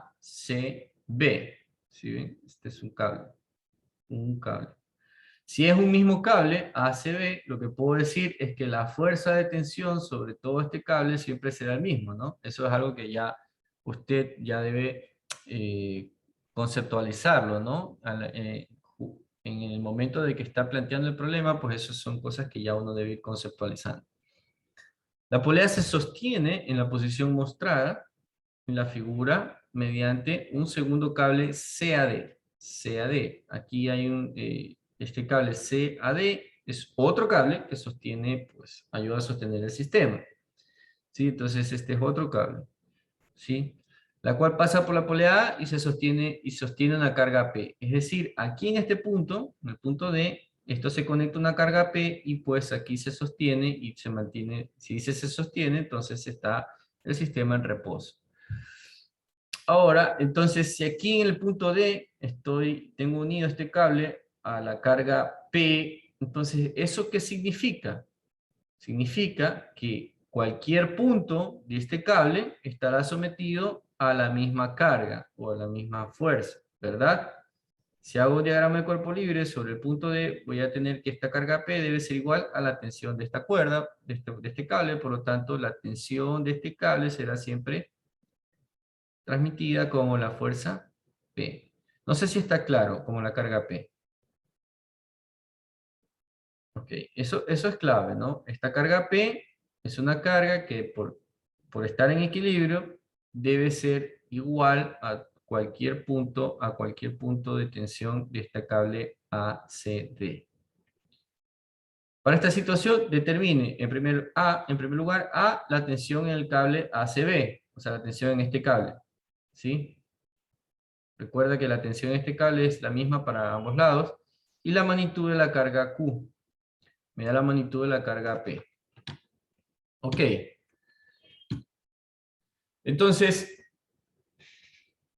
¿Sí ven? Este es un cable. Un cable. Si es un mismo cable ACB, lo que puedo decir es que la fuerza de tensión sobre todo este cable siempre será el mismo, ¿no? Eso es algo que ya usted ya debe conceptualizarlo, ¿no? En el momento de que está planteando el problema, pues esas son cosas que ya uno debe ir conceptualizando. La polea se sostiene en la posición mostrada en la figura mediante un segundo cable CAD. CAD. Aquí hay este cable CAD es otro cable que sostiene, pues, ayuda a sostener el sistema. ¿Sí? Entonces este es otro cable. ¿Sí? La cual pasa por la polea A y sostiene una carga P. Es decir, aquí en este punto, en el punto D, esto se conecta a una carga P y pues aquí se sostiene y se mantiene. Si dice se sostiene, entonces está el sistema en reposo. Ahora, entonces, si aquí en el punto D tengo unido este cable a la carga P, entonces, ¿eso qué significa? Significa que cualquier punto de este cable estará sometido a la misma carga o a la misma fuerza, ¿verdad? Si hago un diagrama de cuerpo libre sobre el punto D, voy a tener que esta carga P debe ser igual a la tensión de esta cuerda, de este cable, por lo tanto, la tensión de este cable será siempre transmitida como la fuerza P. No sé si está claro, como la carga P. Ok, eso es clave, ¿no? Esta carga P es una carga que por estar en equilibrio debe ser igual a cualquier punto de tensión de este cable ACD. Para esta situación, determine en primer lugar la tensión en el cable ACB, o sea, la tensión en este cable. ¿Sí? Recuerda que la tensión en este cable es la misma para ambos lados, y la magnitud de la carga Q me da la magnitud de la carga P. Ok. Entonces,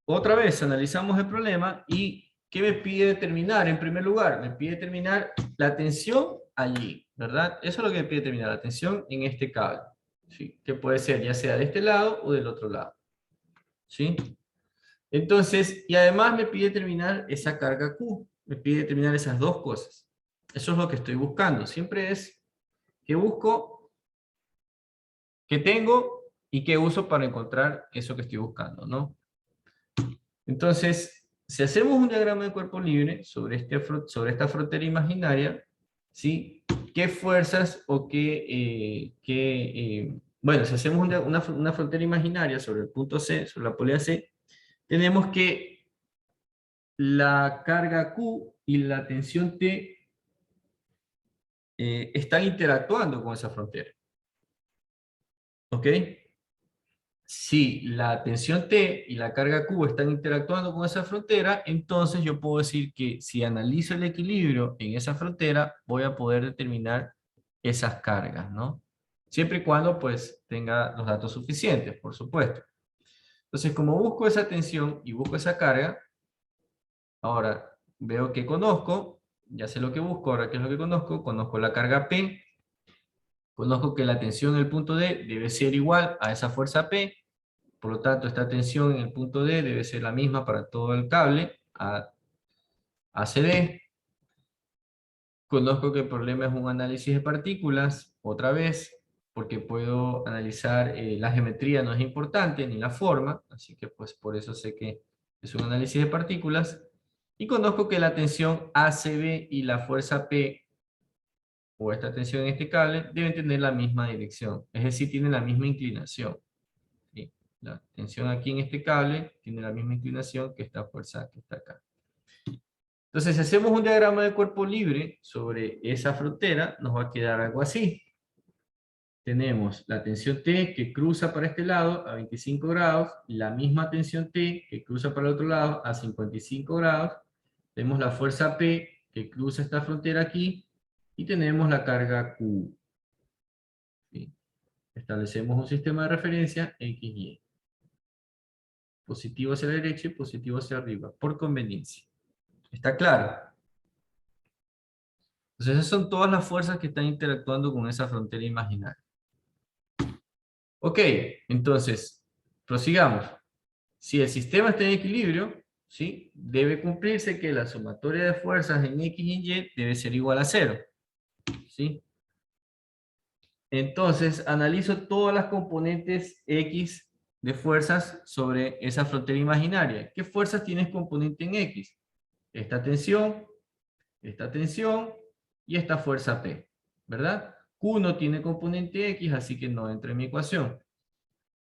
otra vez analizamos el problema y ¿qué me pide determinar en primer lugar? Me pide determinar la tensión allí, ¿verdad? Eso es lo que me pide determinar, la tensión en este cable. ¿Sí? Que puede ser ya sea de este lado o del otro lado. ¿Sí? Entonces, y además me pide determinar esa carga Q. Me pide determinar esas dos cosas. Eso es lo que estoy buscando. Siempre es ¿Qué busco? ¿Qué tengo? ¿Y qué uso para encontrar eso que estoy buscando, ¿no? Entonces, si hacemos un diagrama de cuerpo libre sobre esta frontera imaginaria, ¿sí? ¿Qué fuerzas o bueno, si hacemos una frontera imaginaria sobre el punto C, sobre la polea C, tenemos que la carga Q y la tensión T están interactuando con esa frontera. ¿Ok? Si la tensión T y la carga Q están interactuando con esa frontera, entonces yo puedo decir que si analizo el equilibrio en esa frontera, voy a poder determinar esas cargas, ¿no? Siempre y cuando pues tenga los datos suficientes, por supuesto. Entonces, como busco esa tensión y busco esa carga, ahora veo que conozco, ya sé lo que busco, ahora qué es lo que conozco la carga P, conozco que la tensión en el punto D debe ser igual a esa fuerza P, por lo tanto esta tensión en el punto D debe ser la misma para todo el cable, ACD. Conozco que el problema es un análisis de partículas, otra vez, porque puedo analizar, la geometría no es importante, ni la forma, así que pues por eso sé que es un análisis de partículas. Y conozco que la tensión ACB y la fuerza P, o esta tensión en este cable, deben tener la misma dirección, es decir, tienen la misma inclinación. ¿Sí? La tensión aquí en este cable tiene la misma inclinación que esta fuerza que está acá. Entonces, si hacemos un diagrama de cuerpo libre sobre esa frontera, nos va a quedar algo así. Tenemos la tensión T que cruza para este lado a 25 grados, la misma tensión T que cruza para el otro lado a 55 grados. Tenemos la fuerza P que cruza esta frontera aquí, y tenemos la carga Q. ¿Sí? Establecemos un sistema de referencia XY. Positivo hacia la derecha y positivo hacia arriba, por conveniencia. ¿Está claro? Entonces esas son todas las fuerzas que están interactuando con esa frontera imaginaria. Ok, entonces, prosigamos. Si el sistema está en equilibrio, ¿sí? Debe cumplirse que la sumatoria de fuerzas en X y Y debe ser igual a 0. ¿Sí? Entonces, analizo todas las componentes X de fuerzas sobre esa frontera imaginaria. ¿Qué fuerzas tienes componente en X? Esta tensión y esta fuerza P, ¿verdad? Q no tiene componente X, así que no entra en mi ecuación.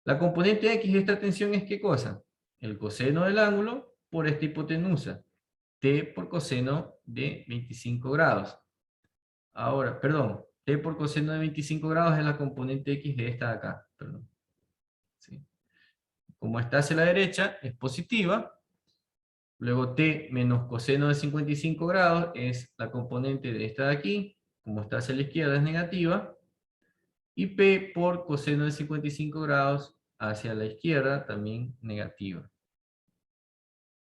La componente X de esta tensión es ¿qué cosa? El coseno del ángulo por esta hipotenusa. T por coseno de 25 grados. Ahora, perdón, T por coseno de 25 grados es la componente X de esta de acá. Perdón. ¿Sí? Como está hacia la derecha, es positiva. Luego T menos coseno de 55 grados es la componente de esta de aquí. Como está hacia la izquierda es negativa. Y P por coseno de 55 grados hacia la izquierda también negativa.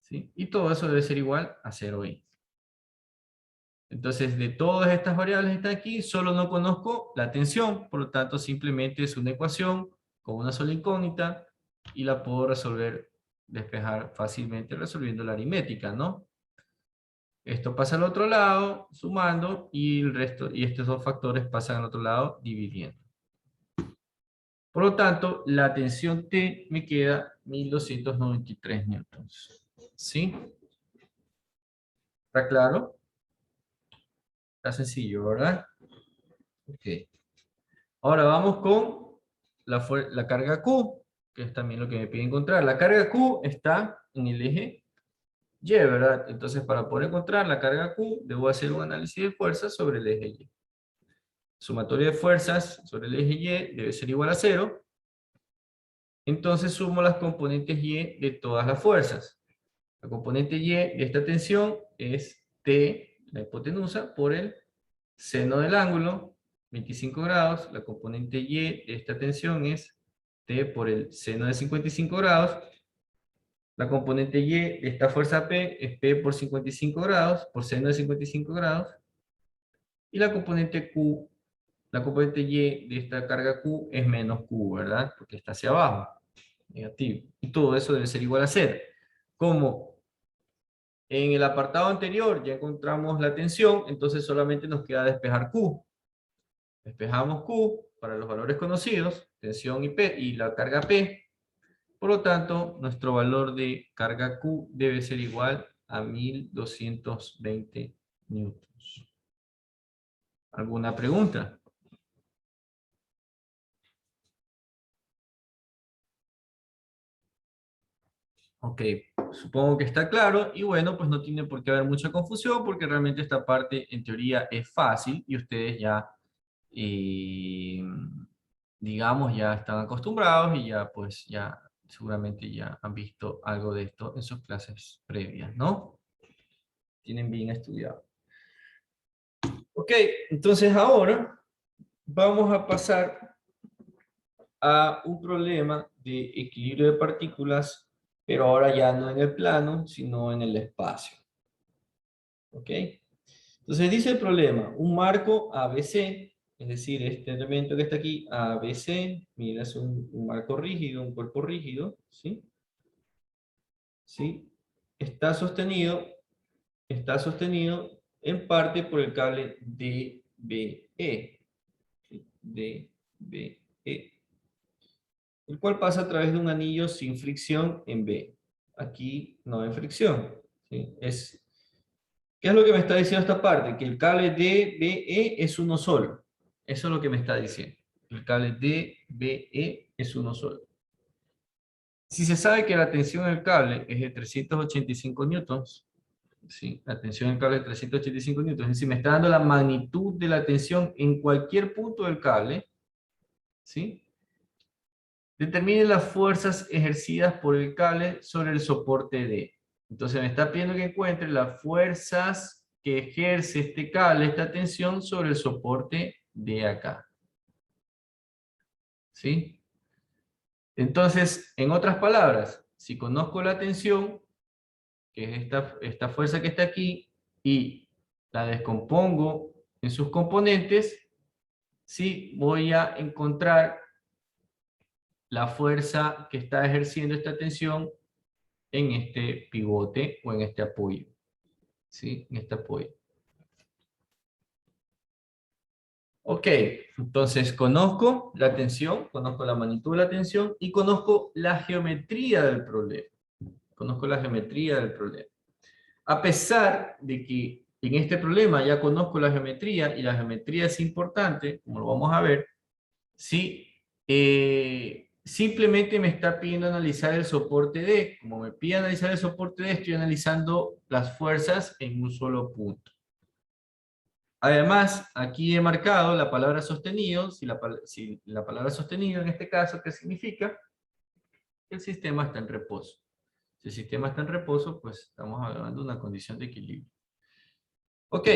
¿Sí? Y todo eso debe ser igual a 0i. Entonces, de todas estas variables que están aquí, solo no conozco la tensión, por lo tanto, simplemente es una ecuación con una sola incógnita y la puedo resolver, despejar fácilmente resolviendo la aritmética, ¿no? Esto pasa al otro lado, sumando, y el resto, y estos dos factores pasan al otro lado, dividiendo. Por lo tanto, la tensión T me queda 1293 newtons. ¿Sí? ¿Está claro? Está sencillo, ¿verdad? Ok. Ahora vamos con la carga Q, que es también lo que me pide encontrar. La carga Q está en el eje Y, ¿verdad? Entonces, para poder encontrar la carga Q, debo hacer un análisis de fuerzas sobre el eje Y. Sumatoria de fuerzas sobre el eje Y debe ser igual a 0. Entonces sumo las componentes Y de todas las fuerzas. La componente Y de esta tensión es T, la hipotenusa, por el seno del ángulo, 25 grados. La componente Y de esta tensión es T por el seno de 55 grados. La componente Y de esta fuerza P es P por 55 grados, por seno de 55 grados. Y la componente Q, la componente Y de esta carga Q es menos Q, ¿verdad? Porque está hacia abajo, negativo. Y todo eso debe ser igual a 0. Como en el apartado anterior ya encontramos la tensión, entonces solamente nos queda despejar Q. Despejamos Q para los valores conocidos, tensión y P y la carga P. Por lo tanto, nuestro valor de carga Q debe ser igual a 1220 newtons. ¿Alguna pregunta? Ok, supongo que está claro y bueno, pues no tiene por qué haber mucha confusión porque realmente esta parte en teoría es fácil y ustedes ya, digamos, ya están acostumbrados y ya pues ya seguramente ya han visto algo de esto en sus clases previas, ¿no? Tienen bien estudiado. Ok, entonces ahora vamos a pasar a un problema de equilibrio de partículas, pero ahora ya no en el plano, sino en el espacio. ¿Ok? Entonces dice el problema, un marco ABC, es decir, este elemento que está aquí, ABC, mira, es un marco rígido, un cuerpo rígido, ¿sí? ¿Sí? Está sostenido en parte por el cable DBE. ¿Sí? DBE. El cual pasa a través de un anillo sin fricción en B. Aquí no hay fricción. ¿Sí? ¿Qué es lo que me está diciendo esta parte? Que el cable DBE es uno solo. Eso es lo que me está diciendo. El cable DBE es uno solo. Si se sabe que la tensión del cable es de 385 newtons, ¿sí? La tensión del cable es de 385 newtons, es decir, me está dando la magnitud de la tensión en cualquier punto del cable, ¿sí? Determine las fuerzas ejercidas por el cable sobre el soporte D. Entonces me está pidiendo que encuentre las fuerzas que ejerce este cable, esta tensión sobre el soporte de acá. ¿Sí? Entonces, en otras palabras, si conozco la tensión, que es esta fuerza que está aquí, y la descompongo en sus componentes, sí voy a encontrar la fuerza que está ejerciendo esta tensión en este pivote o en este apoyo. ¿Sí? En este apoyo. Ok, entonces conozco la tensión, conozco la magnitud de la tensión y conozco la geometría del problema. Conozco la geometría del problema. A pesar de que en este problema ya conozco la geometría y la geometría es importante, como lo vamos a ver, ¿sí? Simplemente me está pidiendo analizar el soporte D. Como me pide analizar el soporte D, estoy analizando las fuerzas en un solo punto. Además, aquí he marcado la palabra sostenido. Si la palabra sostenido en este caso, ¿qué significa? Que el sistema está en reposo. Si el sistema está en reposo, pues estamos hablando de una condición de equilibrio. Ok,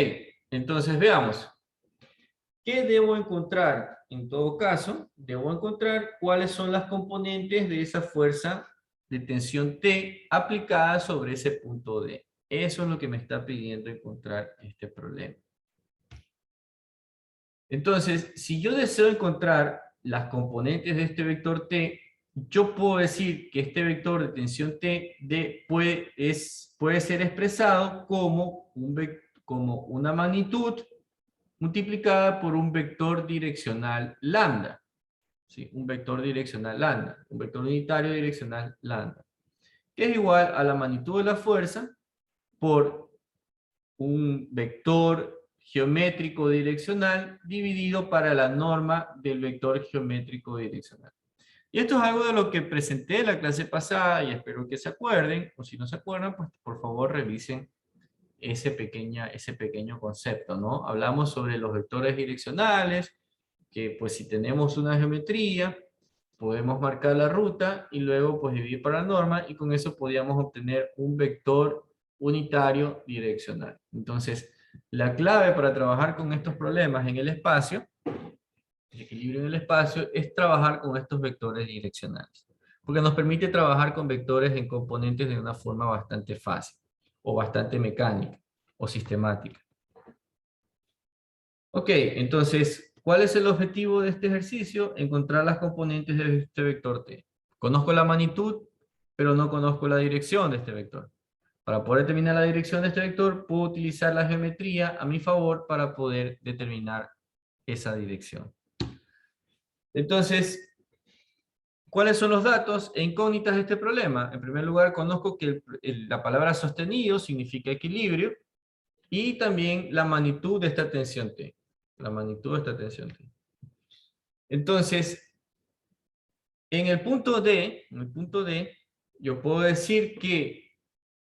entonces veamos. ¿Qué debo encontrar? En todo caso, debo encontrar cuáles son las componentes de esa fuerza de tensión T aplicada sobre ese punto D. Eso es lo que me está pidiendo encontrar este problema. Entonces, si yo deseo encontrar las componentes de este vector T, yo puedo decir que este vector de tensión T puede ser expresado como una magnitud multiplicada por un vector direccional lambda. ¿Sí? Un vector direccional lambda. Un vector unitario direccional lambda. Que es igual a la magnitud de la fuerza por un vector geométrico direccional dividido para la norma del vector geométrico direccional. Y esto es algo de lo que presenté en la clase pasada y espero que se acuerden, o si no se acuerdan, pues por favor revisen ese pequeño concepto, ¿no? Hablamos sobre los vectores direccionales, que pues si tenemos una geometría, podemos marcar la ruta y luego pues dividir para la norma y con eso podíamos obtener un vector unitario direccional. Entonces, la clave para trabajar con estos problemas en el espacio, el equilibrio en el espacio, es trabajar con estos vectores direccionales. Porque nos permite trabajar con vectores en componentes de una forma bastante fácil, o bastante mecánica, o sistemática. Ok, entonces, ¿cuál es el objetivo de este ejercicio? Encontrar las componentes de este vector T. Conozco la magnitud, pero no conozco la dirección de este vector. Para poder determinar la dirección de este vector, puedo utilizar la geometría a mi favor para poder determinar esa dirección. Entonces, ¿cuáles son los datos e incógnitas de este problema? En primer lugar, conozco que la palabra sostenido significa equilibrio y también la magnitud de esta tensión T. La magnitud de esta tensión T. Entonces, en el punto D, yo puedo decir que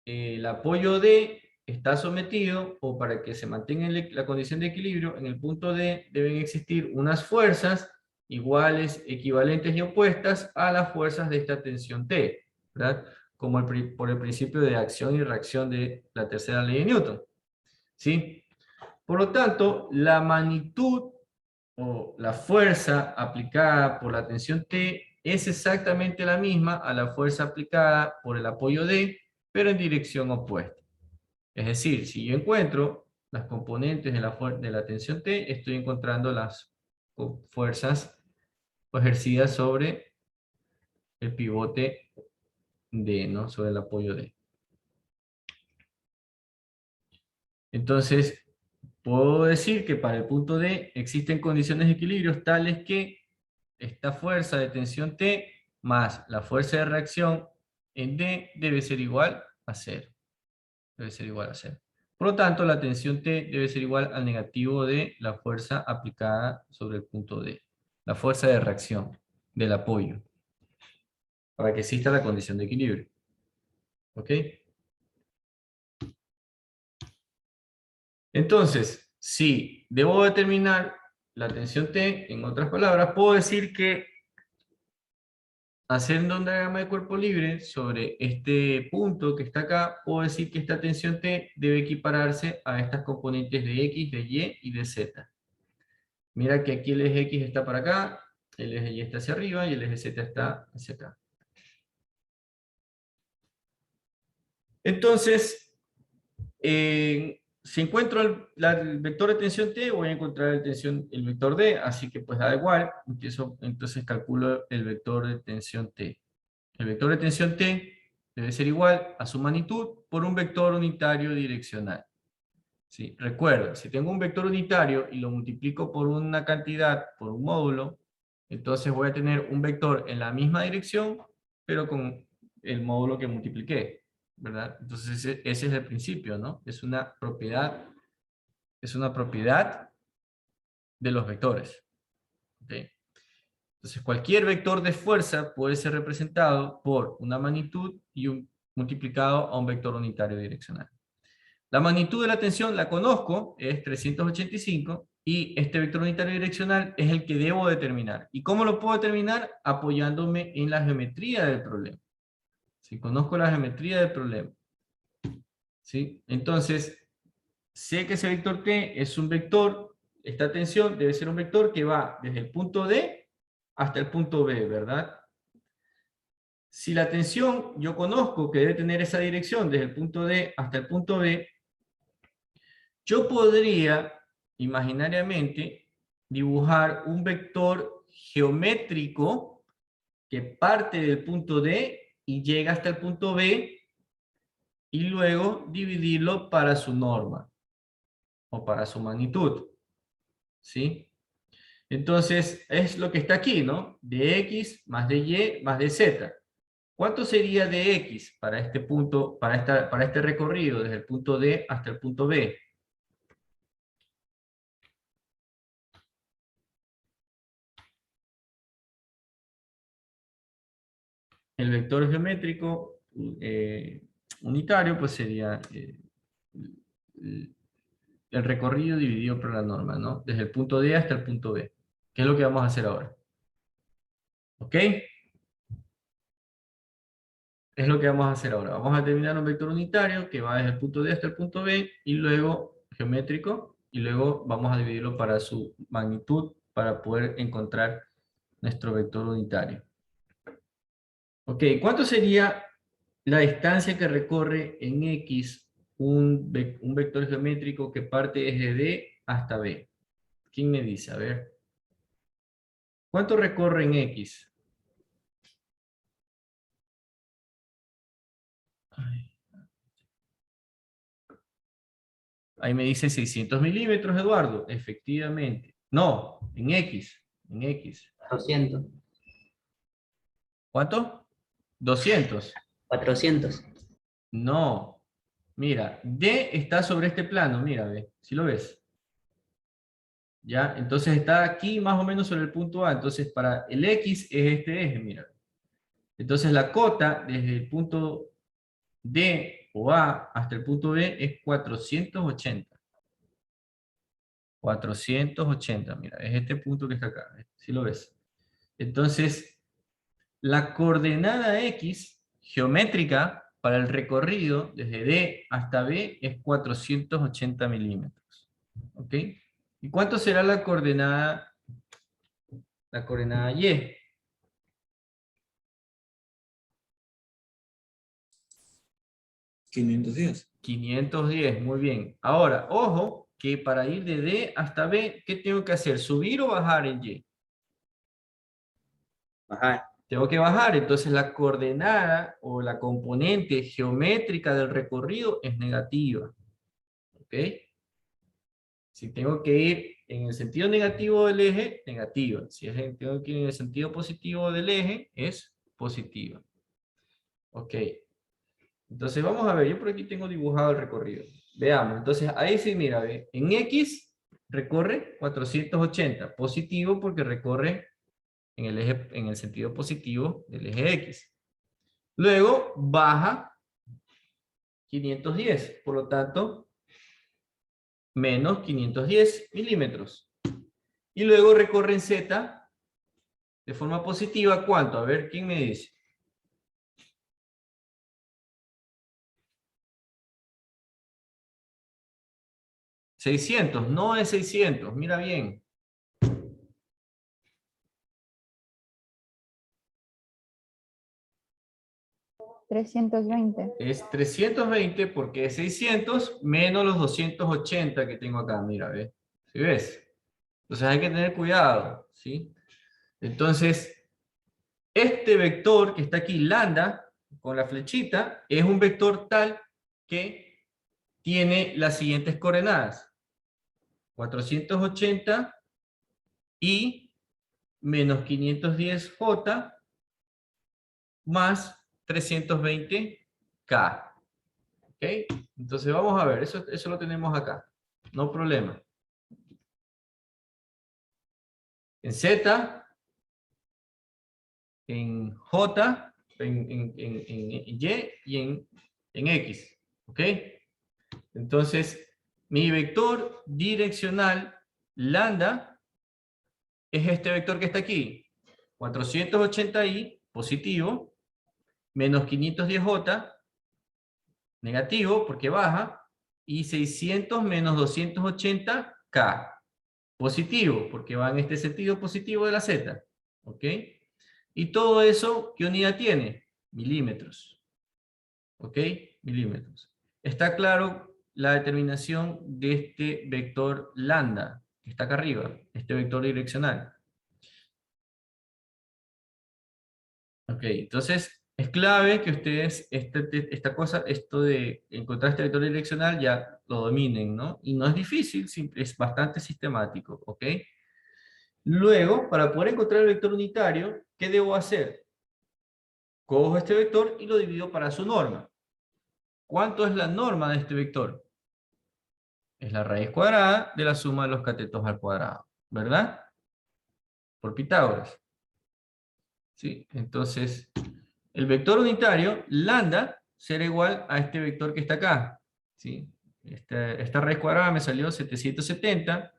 el apoyo D está sometido, o para que se mantenga la condición de equilibrio, en el punto D deben existir unas fuerzas iguales, equivalentes y opuestas a las fuerzas de esta tensión T, ¿verdad? Como por el principio de acción y reacción de la tercera ley de Newton, ¿sí? Por lo tanto, la magnitud o la fuerza aplicada por la tensión T es exactamente la misma a la fuerza aplicada por el apoyo D, pero en dirección opuesta. Es decir, si yo encuentro las componentes de la tensión T, estoy encontrando las fuerzas ejercidas sobre el pivote D, ¿no? Sobre el apoyo D. Entonces, puedo decir que para el punto D existen condiciones de equilibrio tales que esta fuerza de tensión T más la fuerza de reacción en D debe ser igual a 0. Debe ser igual a 0. Por lo tanto, la tensión T debe ser igual al negativo de la fuerza aplicada sobre el punto D. La fuerza de reacción del apoyo. Para que exista la condición de equilibrio. ¿Ok? Entonces, si debo determinar la tensión T, en otras palabras, puedo decir que haciendo un diagrama de cuerpo libre sobre este punto que está acá, puedo decir que esta tensión T debe equipararse a estas componentes de X, de Y y de Z. Mira que aquí el eje X está para acá, el eje Y está hacia arriba y el eje Z está hacia acá. Entonces, si encuentro el vector de tensión T, voy a encontrar el vector D, así que pues da igual, entonces calculo el vector de tensión T. El vector de tensión T debe ser igual a su magnitud por un vector unitario direccional. ¿Sí? Recuerda, si tengo un vector unitario y lo multiplico por una cantidad, por un módulo, entonces voy a tener un vector en la misma dirección, pero con el módulo que multipliqué, ¿verdad? Entonces ese es el principio, ¿no? Es una propiedad de los vectores. ¿Okay? Entonces cualquier vector de fuerza puede ser representado por una magnitud y multiplicado a un vector unitario direccional. La magnitud de la tensión la conozco, es 385, y este vector unitario direccional es el que debo determinar. ¿Y cómo lo puedo determinar? Apoyándome en la geometría del problema. Si conozco la geometría del problema. ¿Sí? Entonces, sé que ese vector T es un vector, esta tensión debe ser un vector que va desde el punto D hasta el punto B, ¿verdad? Si la tensión yo conozco que debe tener esa dirección desde el punto D hasta el punto B, yo podría imaginariamente dibujar un vector geométrico que parte del punto D y llega hasta el punto B y luego dividirlo para su norma o para su magnitud. ¿Sí? Entonces es lo que está aquí, ¿no? De X más de Y más de Z. ¿Cuánto sería de X para este punto, para este recorrido desde el punto D hasta el punto B? El vector geométrico unitario pues sería el recorrido dividido por la norma, ¿no? Desde el punto D hasta el punto B. ¿Qué es lo que vamos a hacer ahora? ¿Ok? Es lo que vamos a hacer ahora. Vamos a determinar un vector unitario que va desde el punto D hasta el punto B y luego geométrico y luego vamos a dividirlo para su magnitud para poder encontrar nuestro vector unitario. Ok, ¿cuánto sería la distancia que recorre en X un vector geométrico que parte desde D hasta B? ¿Quién me dice? A ver. ¿Cuánto recorre en X? Ahí me dice 600 milímetros, Eduardo. Efectivamente. No, en X. En X. 200. ¿Cuánto? 200. 400. No. Mira, D está sobre este plano, mira, ve. ¿Sí lo ves? ¿Ya? Entonces está aquí más o menos sobre el punto A. Entonces para el X es este eje, mira. Entonces la cota desde el punto D o A hasta el punto B es 480. 480, mira, es este punto que está acá. ¿Sí lo ves? Entonces, la coordenada X geométrica para el recorrido desde D hasta B es 480 milímetros. ¿Ok? ¿Y cuánto será la coordenada Y? 510. 510, muy bien. Ahora, ojo, que para ir de D hasta B, ¿qué tengo que hacer? ¿Subir o bajar en Y? Bajar. Tengo que bajar, entonces la coordenada o la componente geométrica del recorrido es negativa. ¿Ok? Si tengo que ir en el sentido negativo del eje, negativa. Si tengo que ir en el sentido positivo del eje, es positiva. Ok. Entonces vamos a ver, yo por aquí tengo dibujado el recorrido. Veamos, entonces ahí sí, mira, ve, en X recorre 480, positivo porque recorre en el eje, en el sentido positivo del eje X. Luego baja 510, por lo tanto, menos 510 milímetros. Y luego recorre en Z de forma positiva, ¿cuánto? A ver, ¿quién me dice? 600, no es 600, mira bien. $320. Es 320 porque es 600 menos los 280 que tengo acá, mira, ¿ves? ¿Sí ves? Entonces hay que tener cuidado, ¿sí? Entonces, este vector que está aquí, lambda, con la flechita, es un vector tal que tiene las siguientes coordenadas. 480 y menos 510J más 320K. ¿Ok? Entonces vamos a ver, eso lo tenemos acá. No problema. En Z, en J, en Y y en X. ¿Ok? Entonces, mi vector direccional lambda es este vector que está aquí. 480i positivo, menos 510j negativo porque baja, y 600 menos 280k positivo porque va en este sentido positivo de la z. ¿Ok? Y todo eso, ¿qué unidad tiene? Milímetros. ¿Ok? Milímetros. Está claro la determinación de este vector lambda, que está acá arriba, este vector direccional. Ok, entonces es clave que ustedes esta cosa, esto de encontrar este vector direccional ya lo dominen, ¿no? Y no es difícil, es bastante sistemático, ¿ok? Luego, para poder encontrar el vector unitario, ¿qué debo hacer? Cojo este vector y lo divido para su norma. ¿Cuánto es la norma de este vector? Es la raíz cuadrada de la suma de los catetos al cuadrado, ¿verdad? Por Pitágoras. ¿Sí? Entonces, el vector unitario, lambda, será igual a este vector que está acá. ¿Sí? Esta raíz cuadrada me salió 770.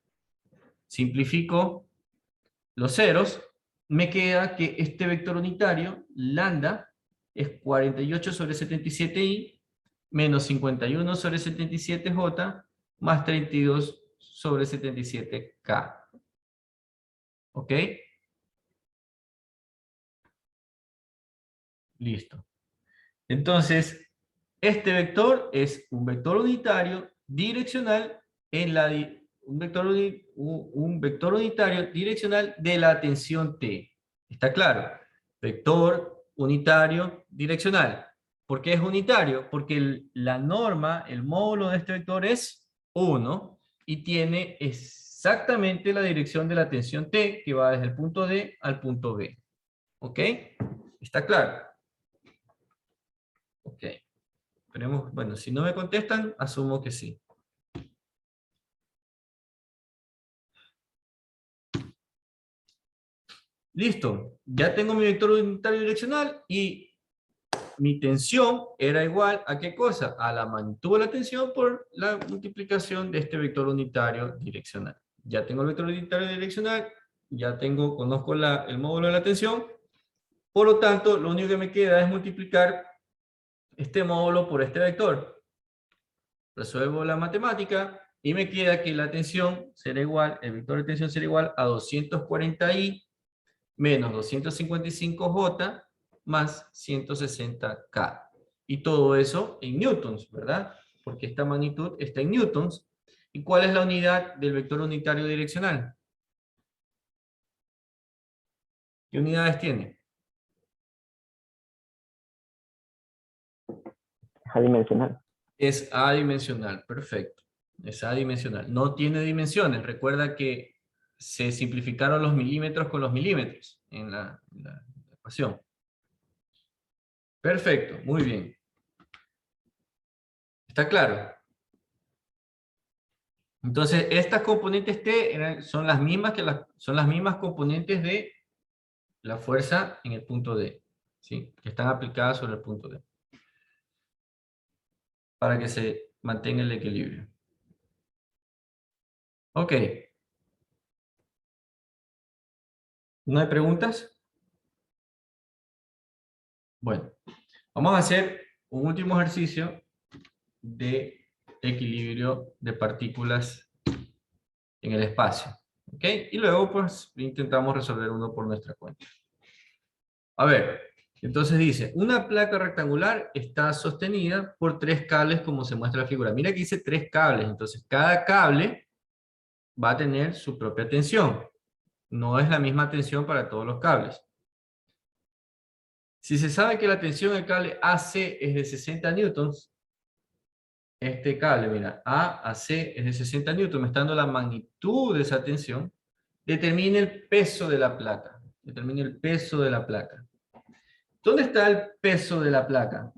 Simplifico los ceros. Me queda que este vector unitario, lambda, es 48 sobre 77i, menos 51 sobre 77j, más 32 sobre 77k. ¿Ok? Listo. Entonces, este vector es un vector unitario direccional un vector unitario direccional de la tensión T. ¿Está claro? Vector unitario direccional. ¿Por qué es unitario? Porque la norma, el módulo de este vector es 1 y tiene exactamente la dirección de la tensión T que va desde el punto D al punto B. ¿Ok? ¿Está claro? Ok. Esperemos, bueno, si no me contestan, asumo que sí. Listo. Ya tengo mi vector unitario direccional y mi tensión era igual a ¿qué cosa? A la magnitud de la tensión por la multiplicación de este vector unitario direccional. Ya tengo el vector unitario direccional, ya conozco el módulo de la tensión, por lo tanto, lo único que me queda es multiplicar este módulo por este vector. Resuelvo la matemática y me queda que la tensión será igual, el vector de tensión será igual a 240i menos 255j más 160k. Y todo eso en newtons, ¿verdad? Porque esta magnitud está en newtons. ¿Y cuál es la unidad del vector unitario direccional? ¿Qué unidades tiene? Adimensional. Es adimensional, perfecto. Es adimensional. No tiene dimensiones. Recuerda que se simplificaron los milímetros con los milímetros en la ecuación. Perfecto, muy bien. ¿Está claro? Entonces, estas componentes T son las mismas componentes de la fuerza en el punto D, ¿sí? Que están aplicadas sobre el punto D. Para que se mantenga el equilibrio. Ok. ¿No hay preguntas? Bueno, vamos a hacer un último ejercicio de equilibrio de partículas en el espacio. ¿Ok? Y luego pues intentamos resolver uno por nuestra cuenta. A ver, entonces dice, una placa rectangular está sostenida por 3 cables como se muestra en la figura. Mira que dice 3 cables, entonces cada cable va a tener su propia tensión. No es la misma tensión para todos los cables. Si se sabe que la tensión del cable AC es de 60 newtons, este cable, mira, A a C es de 60 newtons, me está dando la magnitud de esa tensión, determine el peso de la placa. Determine el peso de la placa. ¿Dónde está el peso de la placa?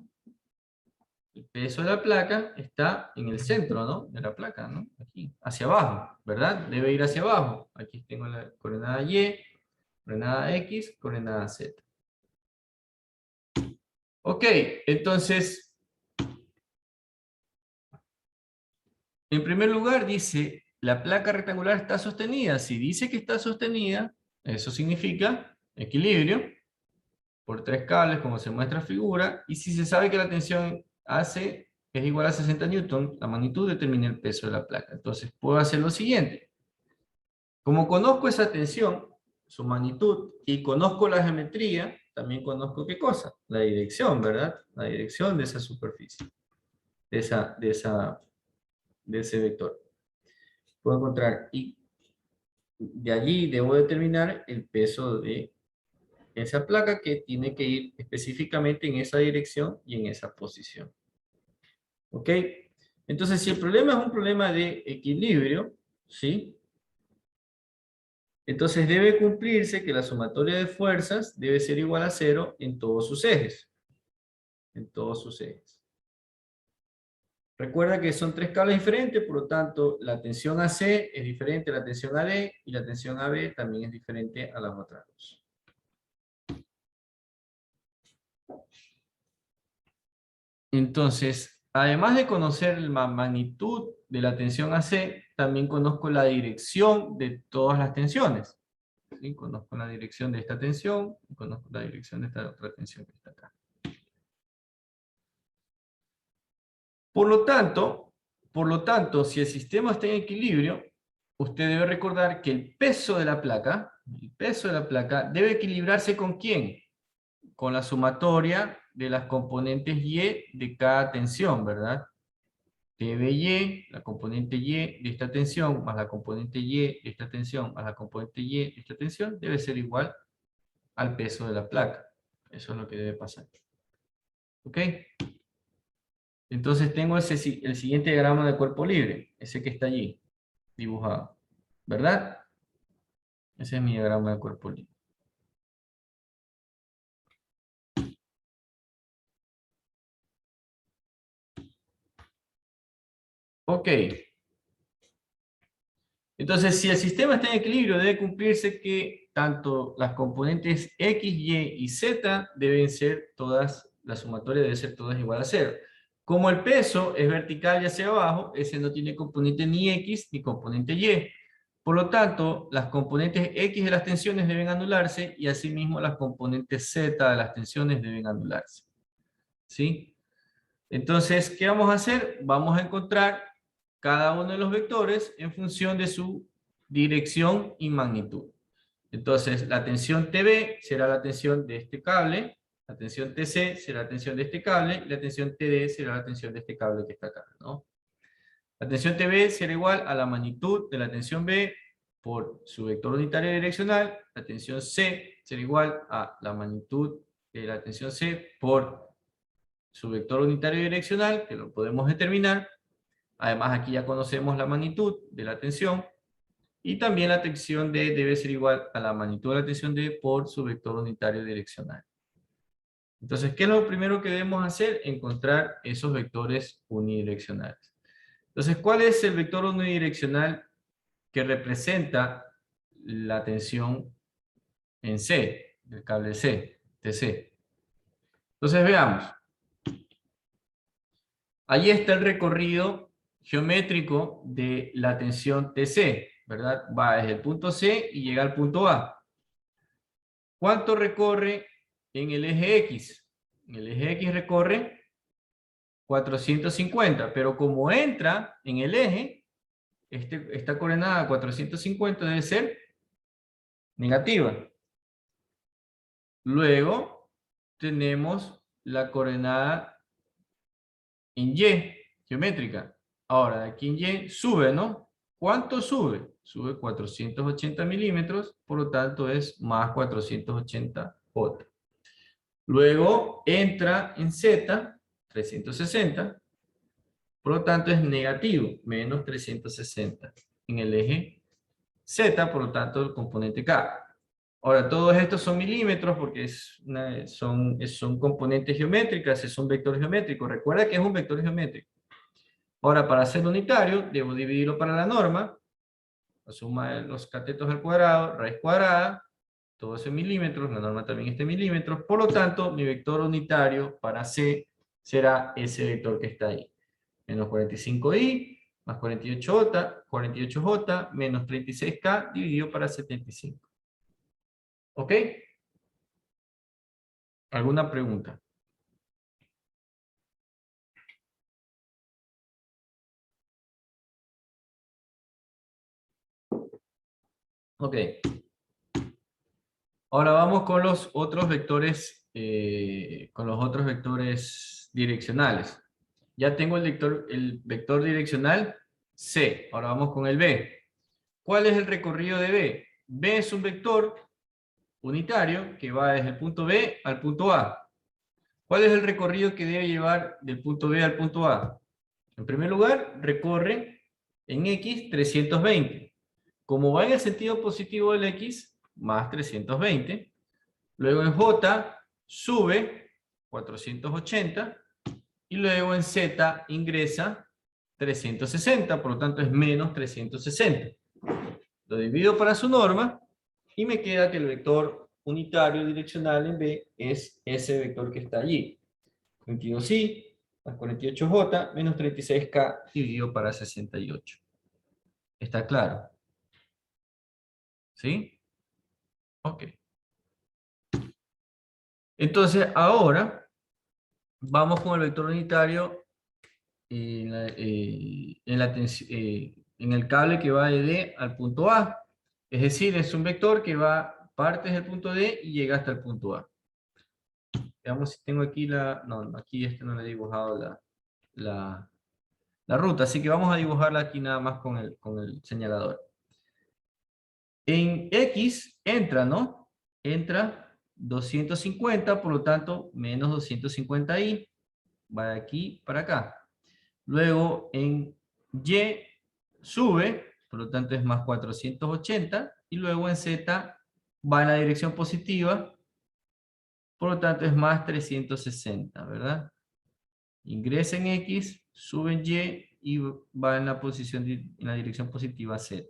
El peso de la placa está en el centro, ¿no? De la placa, ¿no? Aquí, hacia abajo, ¿verdad? Debe ir hacia abajo. Aquí tengo la coordenada Y, coordenada X, coordenada Z. Ok, entonces, en primer lugar dice, la placa rectangular está sostenida. Si dice que está sostenida, eso significa equilibrio por 3 cables, como se muestra en figura, y si se sabe que la tensión AC es igual a 60 newtons, la magnitud determina el peso de la placa. Entonces puedo hacer lo siguiente. Como conozco esa tensión, su magnitud, y conozco la geometría, también conozco ¿qué cosa? La dirección, ¿verdad? La dirección de esa superficie, de ese vector. Puedo encontrar, y de allí debo determinar el peso de esa placa que tiene que ir específicamente en esa dirección y en esa posición. ¿Ok? Entonces, si el problema es un problema de equilibrio, ¿sí? Entonces debe cumplirse que la sumatoria de fuerzas debe ser igual a 0 en todos sus ejes. En todos sus ejes. Recuerda que son 3 cables diferentes, por lo tanto, la tensión AC es diferente a la tensión AD y la tensión AB también es diferente a las otras dos. Entonces, además de conocer la magnitud de la tensión AC, también conozco la dirección de todas las tensiones. ¿Sí? Conozco la dirección de esta tensión y conozco la dirección de esta otra tensión que está acá. Por lo tanto, si el sistema está en equilibrio, usted debe recordar que el peso de la placa debe equilibrarse ¿con quién? Con la sumatoria de las componentes Y de cada tensión, ¿verdad? TBY, la componente Y de esta tensión, más la componente Y de esta tensión, más la componente Y de esta tensión, debe ser igual al peso de la placa. Eso es lo que debe pasar. ¿Ok? Entonces tengo el siguiente diagrama de cuerpo libre, ese que está allí, dibujado. ¿verdad? Ese es mi diagrama de cuerpo libre. Ok. Entonces, si el sistema está en equilibrio, debe cumplirse que tanto las componentes X, Y y Z deben ser todas, la sumatoria debe ser todas igual a 0. Como el peso es vertical y hacia abajo, ese no tiene componente ni X ni componente Y. Por lo tanto, las componentes X de las tensiones deben anularse y asimismo las componentes Z de las tensiones deben anularse. ¿Sí? Entonces, ¿qué vamos a hacer? Vamos a encontrar cada uno de los vectores en función de su dirección y magnitud. Entonces, la tensión TB será la tensión de este cable, la tensión TC será la tensión de este cable, y la tensión TD será la tensión de este cable que está acá, ¿no? La tensión TB será igual a la magnitud de la tensión B por su vector unitario direccional, la tensión C será igual a la magnitud de la tensión C por su vector unitario direccional, que lo podemos determinar. Además, aquí ya conocemos la magnitud de la tensión. Y también la tensión D debe ser igual a la magnitud de la tensión D por su vector unitario direccional. Entonces, ¿qué es lo primero que debemos hacer? Encontrar esos vectores unidireccionales. Entonces, ¿cuál es el vector unidireccional que representa la tensión en C, del cable C, TC? Entonces, veamos. Ahí está el recorrido geométrico de la tensión TC, ¿verdad? Va desde el punto C y llega al punto A. ¿Cuánto recorre en el eje X? En el eje X recorre 450, pero como entra en el eje, esta coordenada 450 debe ser negativa. Luego tenemos la coordenada en Y, geométrica. Ahora, de aquí en Y sube, ¿no? ¿Cuánto sube? Sube 480 milímetros, por lo tanto es más 480 J. Luego entra en Z, 360, por lo tanto es negativo, menos 360 en el eje Z, por lo tanto el componente K. Ahora, todos estos son milímetros porque son componentes geométricas, es un vector geométrico. Recuerda que es un vector geométrico. Ahora, para hacerlo unitario, debo dividirlo para la norma. La suma de los catetos al cuadrado, raíz cuadrada, todo eso en milímetros, la norma también está en milímetros. Por lo tanto, mi vector unitario para C será ese vector que está ahí. Menos 45i, más 48j, menos 36k, dividido para 75. ¿Ok? ¿Alguna pregunta? Ok. Ahora vamos con los otros vectores, direccionales. Ya tengo el vector direccional C. Ahora vamos con el B. ¿Cuál es el recorrido de B? B es un vector unitario que va desde el punto B al punto A. ¿Cuál es el recorrido que debe llevar del punto B al punto A? En primer lugar, recorre en X 320. Como va en el sentido positivo del X, más 320. Luego en J sube 480. Y luego en Z ingresa 360, por lo tanto es menos 360. Lo divido para su norma y me queda que el vector unitario direccional en B es ese vector que está allí. 22i más 48j menos 36k dividido para 68. ¿Está claro? ¿Sí? Ok. Entonces ahora vamos con el vector unitario en el cable que va de D al punto A. Es decir, es un vector que parte desde el punto D y llega hasta el punto A. Veamos si tengo aquí no, aquí no le he dibujado la ruta, así que vamos a dibujarla aquí nada más con el señalador. En X entra, ¿no? Entra 250, por lo tanto, menos 250i, va de aquí para acá. Luego en Y sube, por lo tanto es más 480, y luego en Z va en la dirección positiva, por lo tanto es más 360, ¿verdad? Ingresa en X, sube en Y y va en la posición en la dirección positiva Z.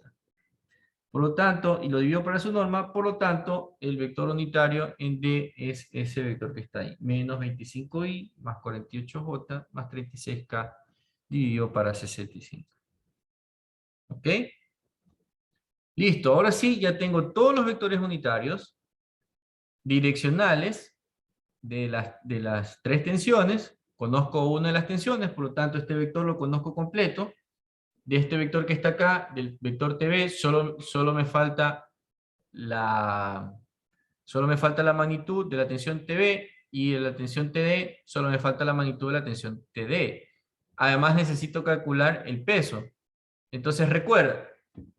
Por lo tanto, y lo divido para su norma, por lo tanto, el vector unitario en D es ese vector que está ahí. Menos 25i más 48j más 36k dividido para 65. ¿Ok? Listo, ahora sí, ya tengo todos los vectores unitarios direccionales de las tres tensiones. Conozco una de las tensiones, por lo tanto este vector lo conozco completo. De este vector que está acá, del vector TV, solo me falta la magnitud de la tensión TV, y de la tensión TD solo me falta la magnitud de la tensión TD. Además necesito calcular el peso. Entonces recuerda,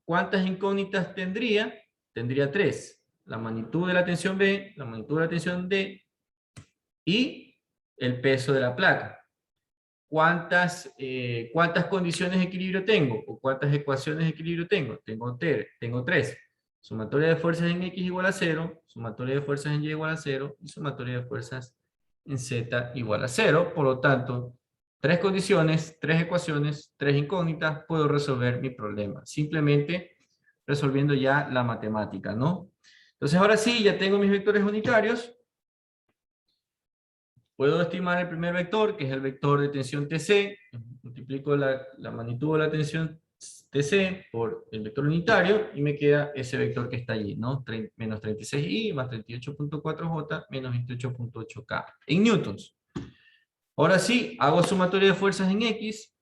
¿cuántas incógnitas tendría? Tendría 3. La magnitud de la tensión B, la magnitud de la tensión D y el peso de la placa. ¿Cuántas condiciones de equilibrio tengo? ¿O cuántas ecuaciones de equilibrio tengo? Tengo 3. Sumatoria de fuerzas en X igual a 0, sumatoria de fuerzas en Y igual a 0, y sumatoria de fuerzas en Z igual a 0. Por lo tanto, 3 condiciones, 3 ecuaciones, 3 incógnitas, puedo resolver mi problema. Simplemente resolviendo ya la matemática, ¿no? Entonces ahora sí, ya tengo mis vectores unitarios. Puedo estimar el primer vector, que es el vector de tensión TC. Multiplico la magnitud de la tensión TC por el vector unitario y me queda ese vector que está allí, ¿no? Menos 36i más 38.4j menos 28.8k en newtons. Ahora sí, hago sumatoria de fuerzas en X.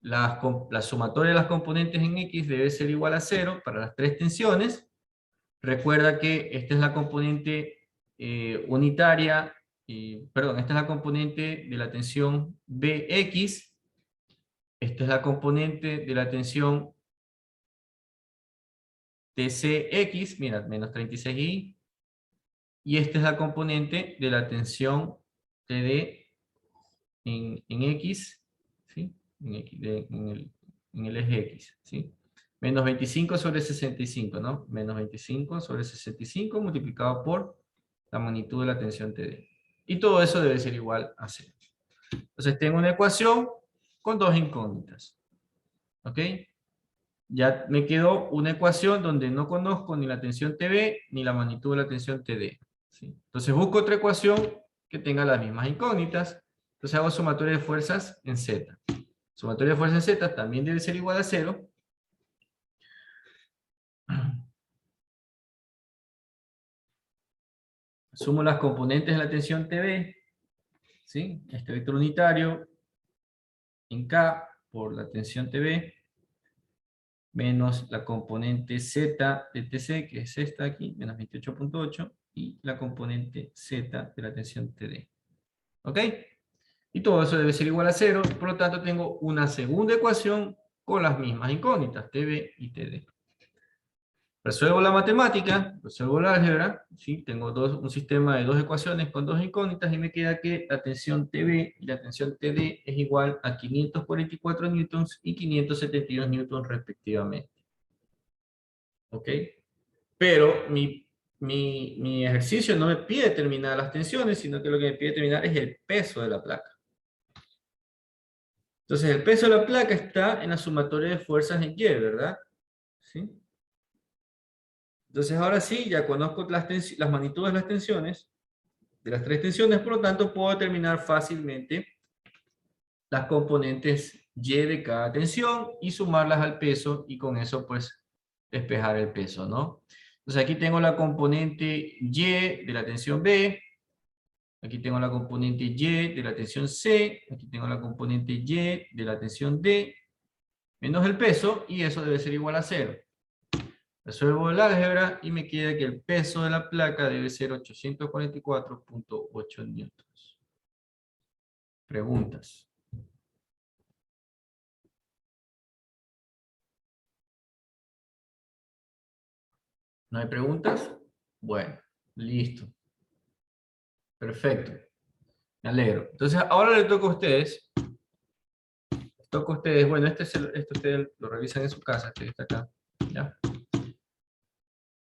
La sumatoria de las componentes en X debe ser igual a 0 para las tres tensiones. Recuerda que esta es la componente unitaria, esta es la componente de la tensión Bx, esta es la componente de la tensión TCx, mira, menos 36i, y esta es la componente de la tensión TD en X, ¿sí? En el eje X, ¿sí? Menos 25 sobre 65, ¿no? Menos 25 sobre 65 multiplicado por la magnitud de la tensión TD. Y todo eso debe ser igual a 0. Entonces tengo una ecuación con dos incógnitas. ¿Ok? Ya me quedó una ecuación donde no conozco ni la tensión TB ni la magnitud de la tensión TD. ¿Sí? Entonces busco otra ecuación que tenga las mismas incógnitas. Entonces hago sumatoria de fuerzas en Z. Sumatoria de fuerzas en Z también debe ser igual a 0. Sumo las componentes de la tensión TB, ¿sí? Este vector unitario en K por la tensión TB, menos la componente Z de TC, que es esta aquí, menos 28.8, y la componente Z de la tensión TD. ¿Ok? Y todo eso debe ser igual a 0, por lo tanto tengo una segunda ecuación con las mismas incógnitas, TB y TD. Resuelvo la matemática, resuelvo la álgebra, ¿sí? Tengo un sistema de dos ecuaciones con dos incógnitas y me queda que la tensión TB y la tensión TD es igual a 544 newtons y 572 newtons respectivamente. ¿Ok? Pero mi ejercicio no me pide determinar las tensiones, sino que lo que me pide determinar es el peso de la placa. Entonces el peso de la placa está en la sumatoria de fuerzas en Y, ¿verdad? ¿Sí? Entonces ahora sí, ya conozco las magnitudes de las tensiones, de las tres tensiones, por lo tanto puedo determinar fácilmente las componentes Y de cada tensión y sumarlas al peso, y con eso pues despejar el peso, ¿no? Entonces aquí tengo la componente Y de la tensión B, aquí tengo la componente Y de la tensión C, aquí tengo la componente Y de la tensión D, menos el peso, y eso debe ser igual a 0. Resuelvo el álgebra y me queda que el peso de la placa debe ser 844.8 newtons. Preguntas. ¿No hay preguntas? Bueno, listo. Perfecto. Me alegro. Entonces, ahora le toca a ustedes toca a ustedes. Bueno, este ustedes lo revisan en su casa, este que está acá. ¿Ya?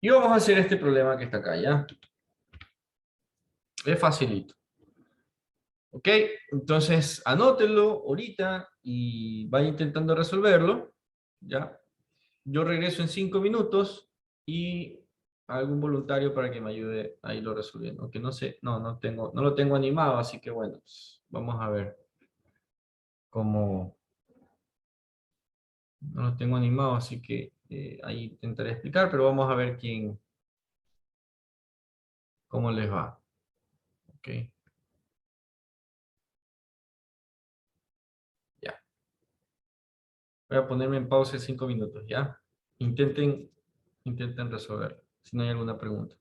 Y vamos a hacer este problema que está acá, ¿ya? Es facilito. ¿Ok? Entonces, anótenlo ahorita y vayan intentando resolverlo. ¿Ya? Yo regreso en 5 minutos y algún voluntario para que me ayude a irlo resolviendo. Aunque no sé, no lo tengo animado, así que bueno, pues, vamos a ver cómo. No lo tengo animado, así que ahí intentaré explicar, pero vamos a ver cómo les va. Ok, ya. Voy a ponerme en pausa en 5 minutos, ¿ya? Intenten, intenten resolverlo, si no hay alguna pregunta.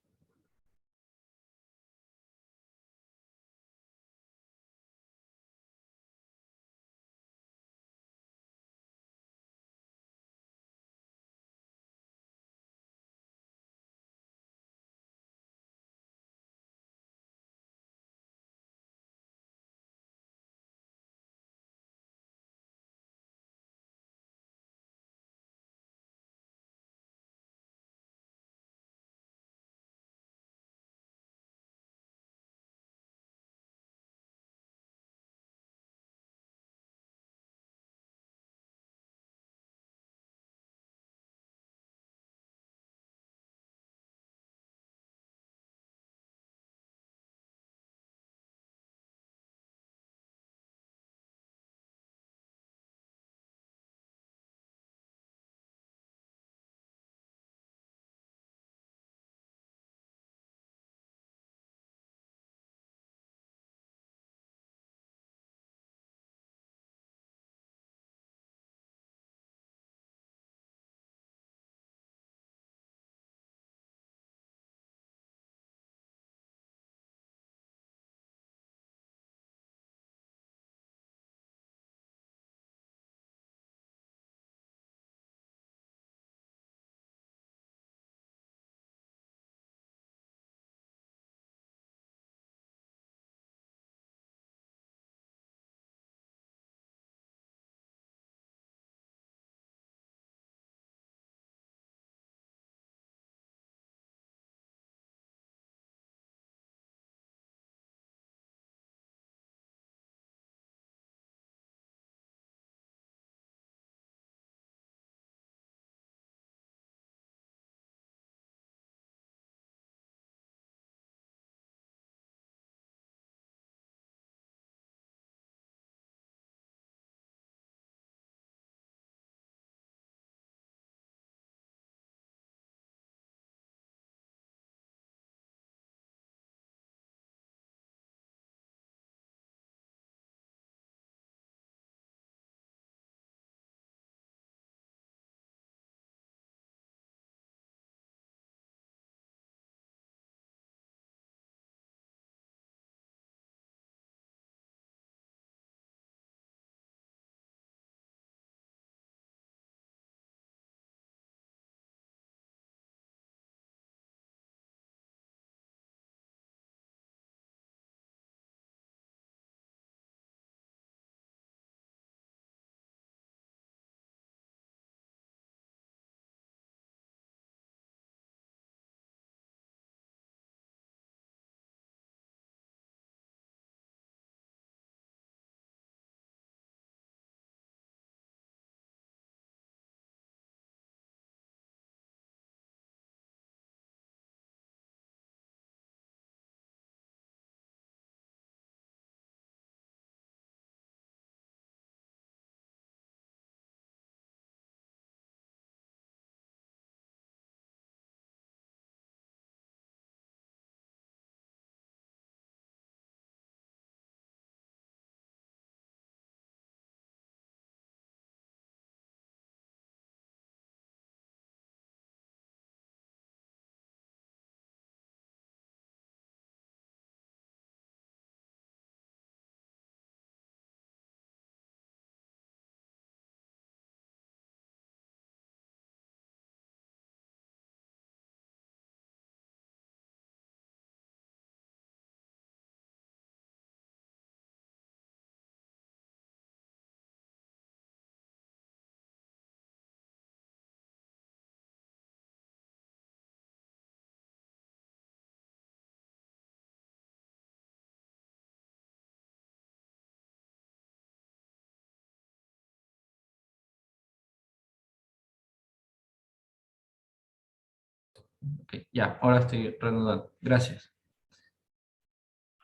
Ok, ya, ahora estoy reanudando. Gracias.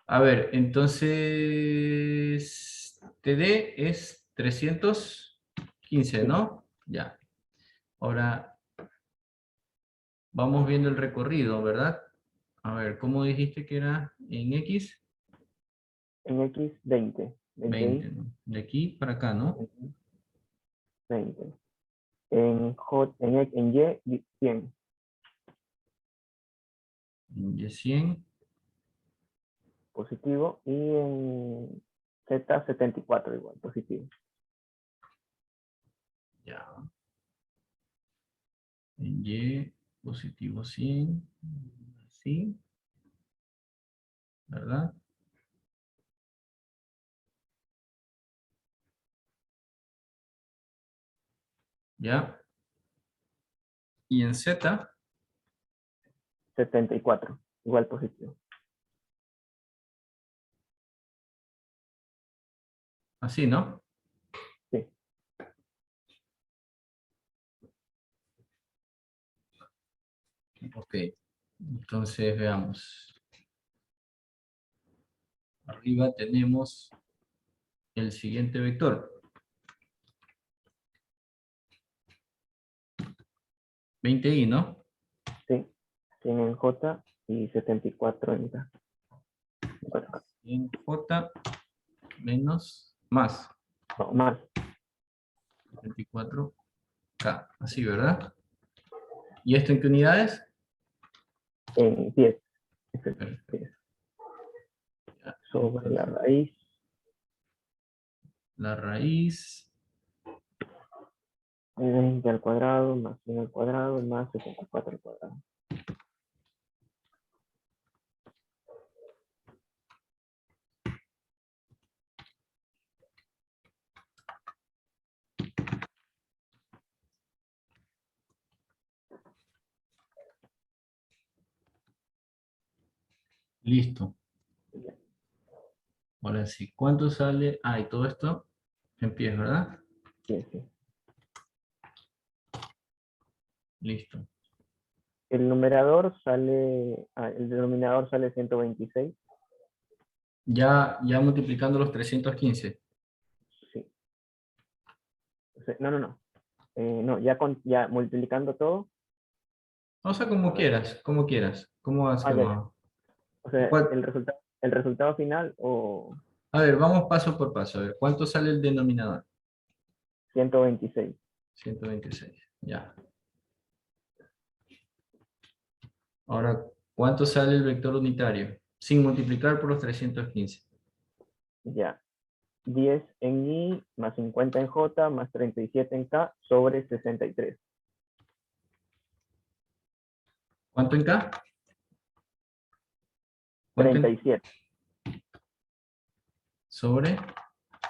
A ver, entonces, TD es 315, ¿no? Ya. Ahora, vamos viendo el recorrido, ¿verdad? A ver, ¿cómo dijiste que era en X? En X, 20. 20, ¿no? De aquí para acá, ¿no? 20. En Y, 100. En Y 100, Positivo. Y en Z, 74 igual, positivo. ya. En Y, positivo 100, así, ¿verdad? Ya. Y en Z, 74, igual positivo. así, ¿no? Sí. Ok. Entonces, veamos. Arriba tenemos el siguiente vector. 20i, ¿no? Sí. 100 en J y 74 en K. En J menos más No, más. 24K. Así, ¿verdad? ¿Y esto en qué unidades? En 10. Perfecto. 10. Ya. Sobre la raíz. La raíz. 20 al cuadrado más 100 al cuadrado más 64 al cuadrado. Listo. Ahora sí. ¿Cuánto sale? Ah, y todo esto en pies, ¿verdad? Sí, sí. Listo. El numerador sale, el denominador sale 126. Ya multiplicando los 315. Sí. No, no, no. No, ya multiplicando todo. O sea, como quieras, como quieras. ¿Cómo Ah, ya, ya. hacemos? O sea, ¿Cuál? el resultado final o A ver, vamos paso por paso. A ver, ¿cuánto sale el denominador? 126. 126. Ya. Ahora, ¿cuánto sale el vector unitario? Sin multiplicar por los 315. Ya. 10 en Y más 50 en J más 37 en K sobre 63. ¿Cuánto en K? ¿Cuánto en 37. sobre?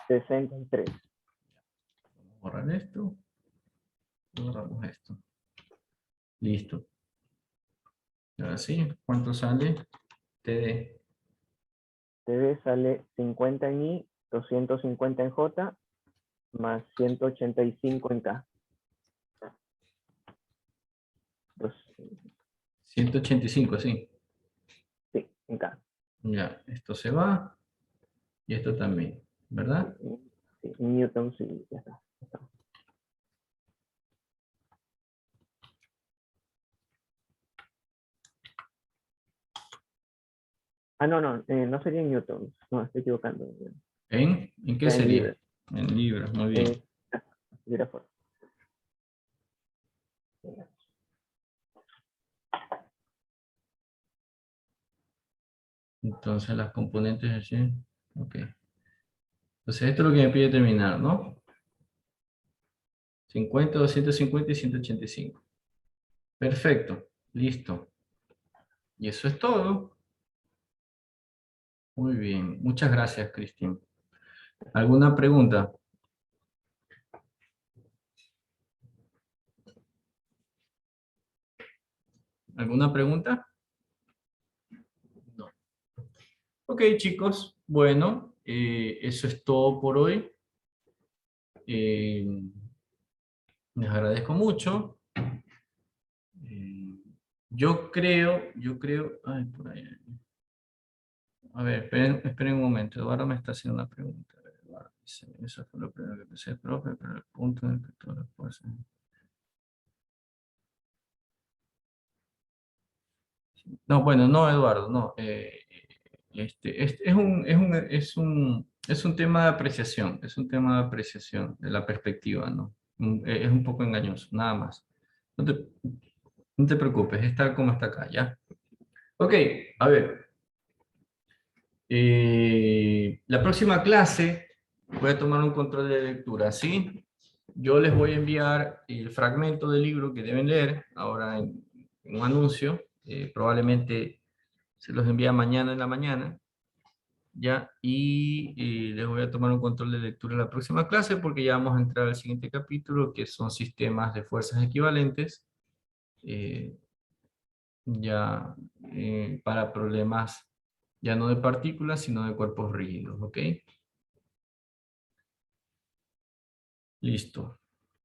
63. Vamos a borrar esto. Borramos esto. Listo. Ahora sí, ¿cuánto sale? TD. TV sale 50 en Y, 250 en J más 185 en K. 185, sí. Sí, en K. Ya, esto se va. Y esto también, ¿verdad? Sí, en Newton, sí, ya está. Ah, no, no, no sería en Newton. No, estoy equivocando. ¿En qué En sería? libras. En libras, muy bien. Libras por. Entonces las componentes así. Ok. Entonces esto es lo que me pide terminar, ¿no? 50, 250 y 185. Perfecto. Listo. Y eso es todo. Muy bien. Muchas gracias, Cristian. ¿Alguna pregunta? ¿Alguna pregunta? No. Ok, chicos. Bueno, eso es todo por hoy. Les agradezco mucho. Yo creo, ay, por ahí. A ver, esperen un momento, Eduardo me está haciendo una pregunta. A ver, Eduardo dice, eso fue lo primero que pensé, profe, pero el punto en el que todas las fuerzas... No, bueno, no, Eduardo, no. Es un tema de apreciación, es un tema de apreciación de la perspectiva, ¿no? Es un poco engañoso, nada más. No te, no te preocupes, es tal como está acá, ¿ya? Ok, a ver. La próxima clase voy a tomar un control de lectura, ¿sí? Yo les voy a enviar el fragmento del libro que deben leer ahora en un anuncio. Probablemente se los envía mañana en la mañana, ¿ya? Y les voy a tomar un control de lectura en la próxima clase porque ya vamos a entrar al siguiente capítulo, que son sistemas de fuerzas equivalentes, eh, ya para problemas ya no de partículas, sino de cuerpos rígidos, ¿ok? Listo.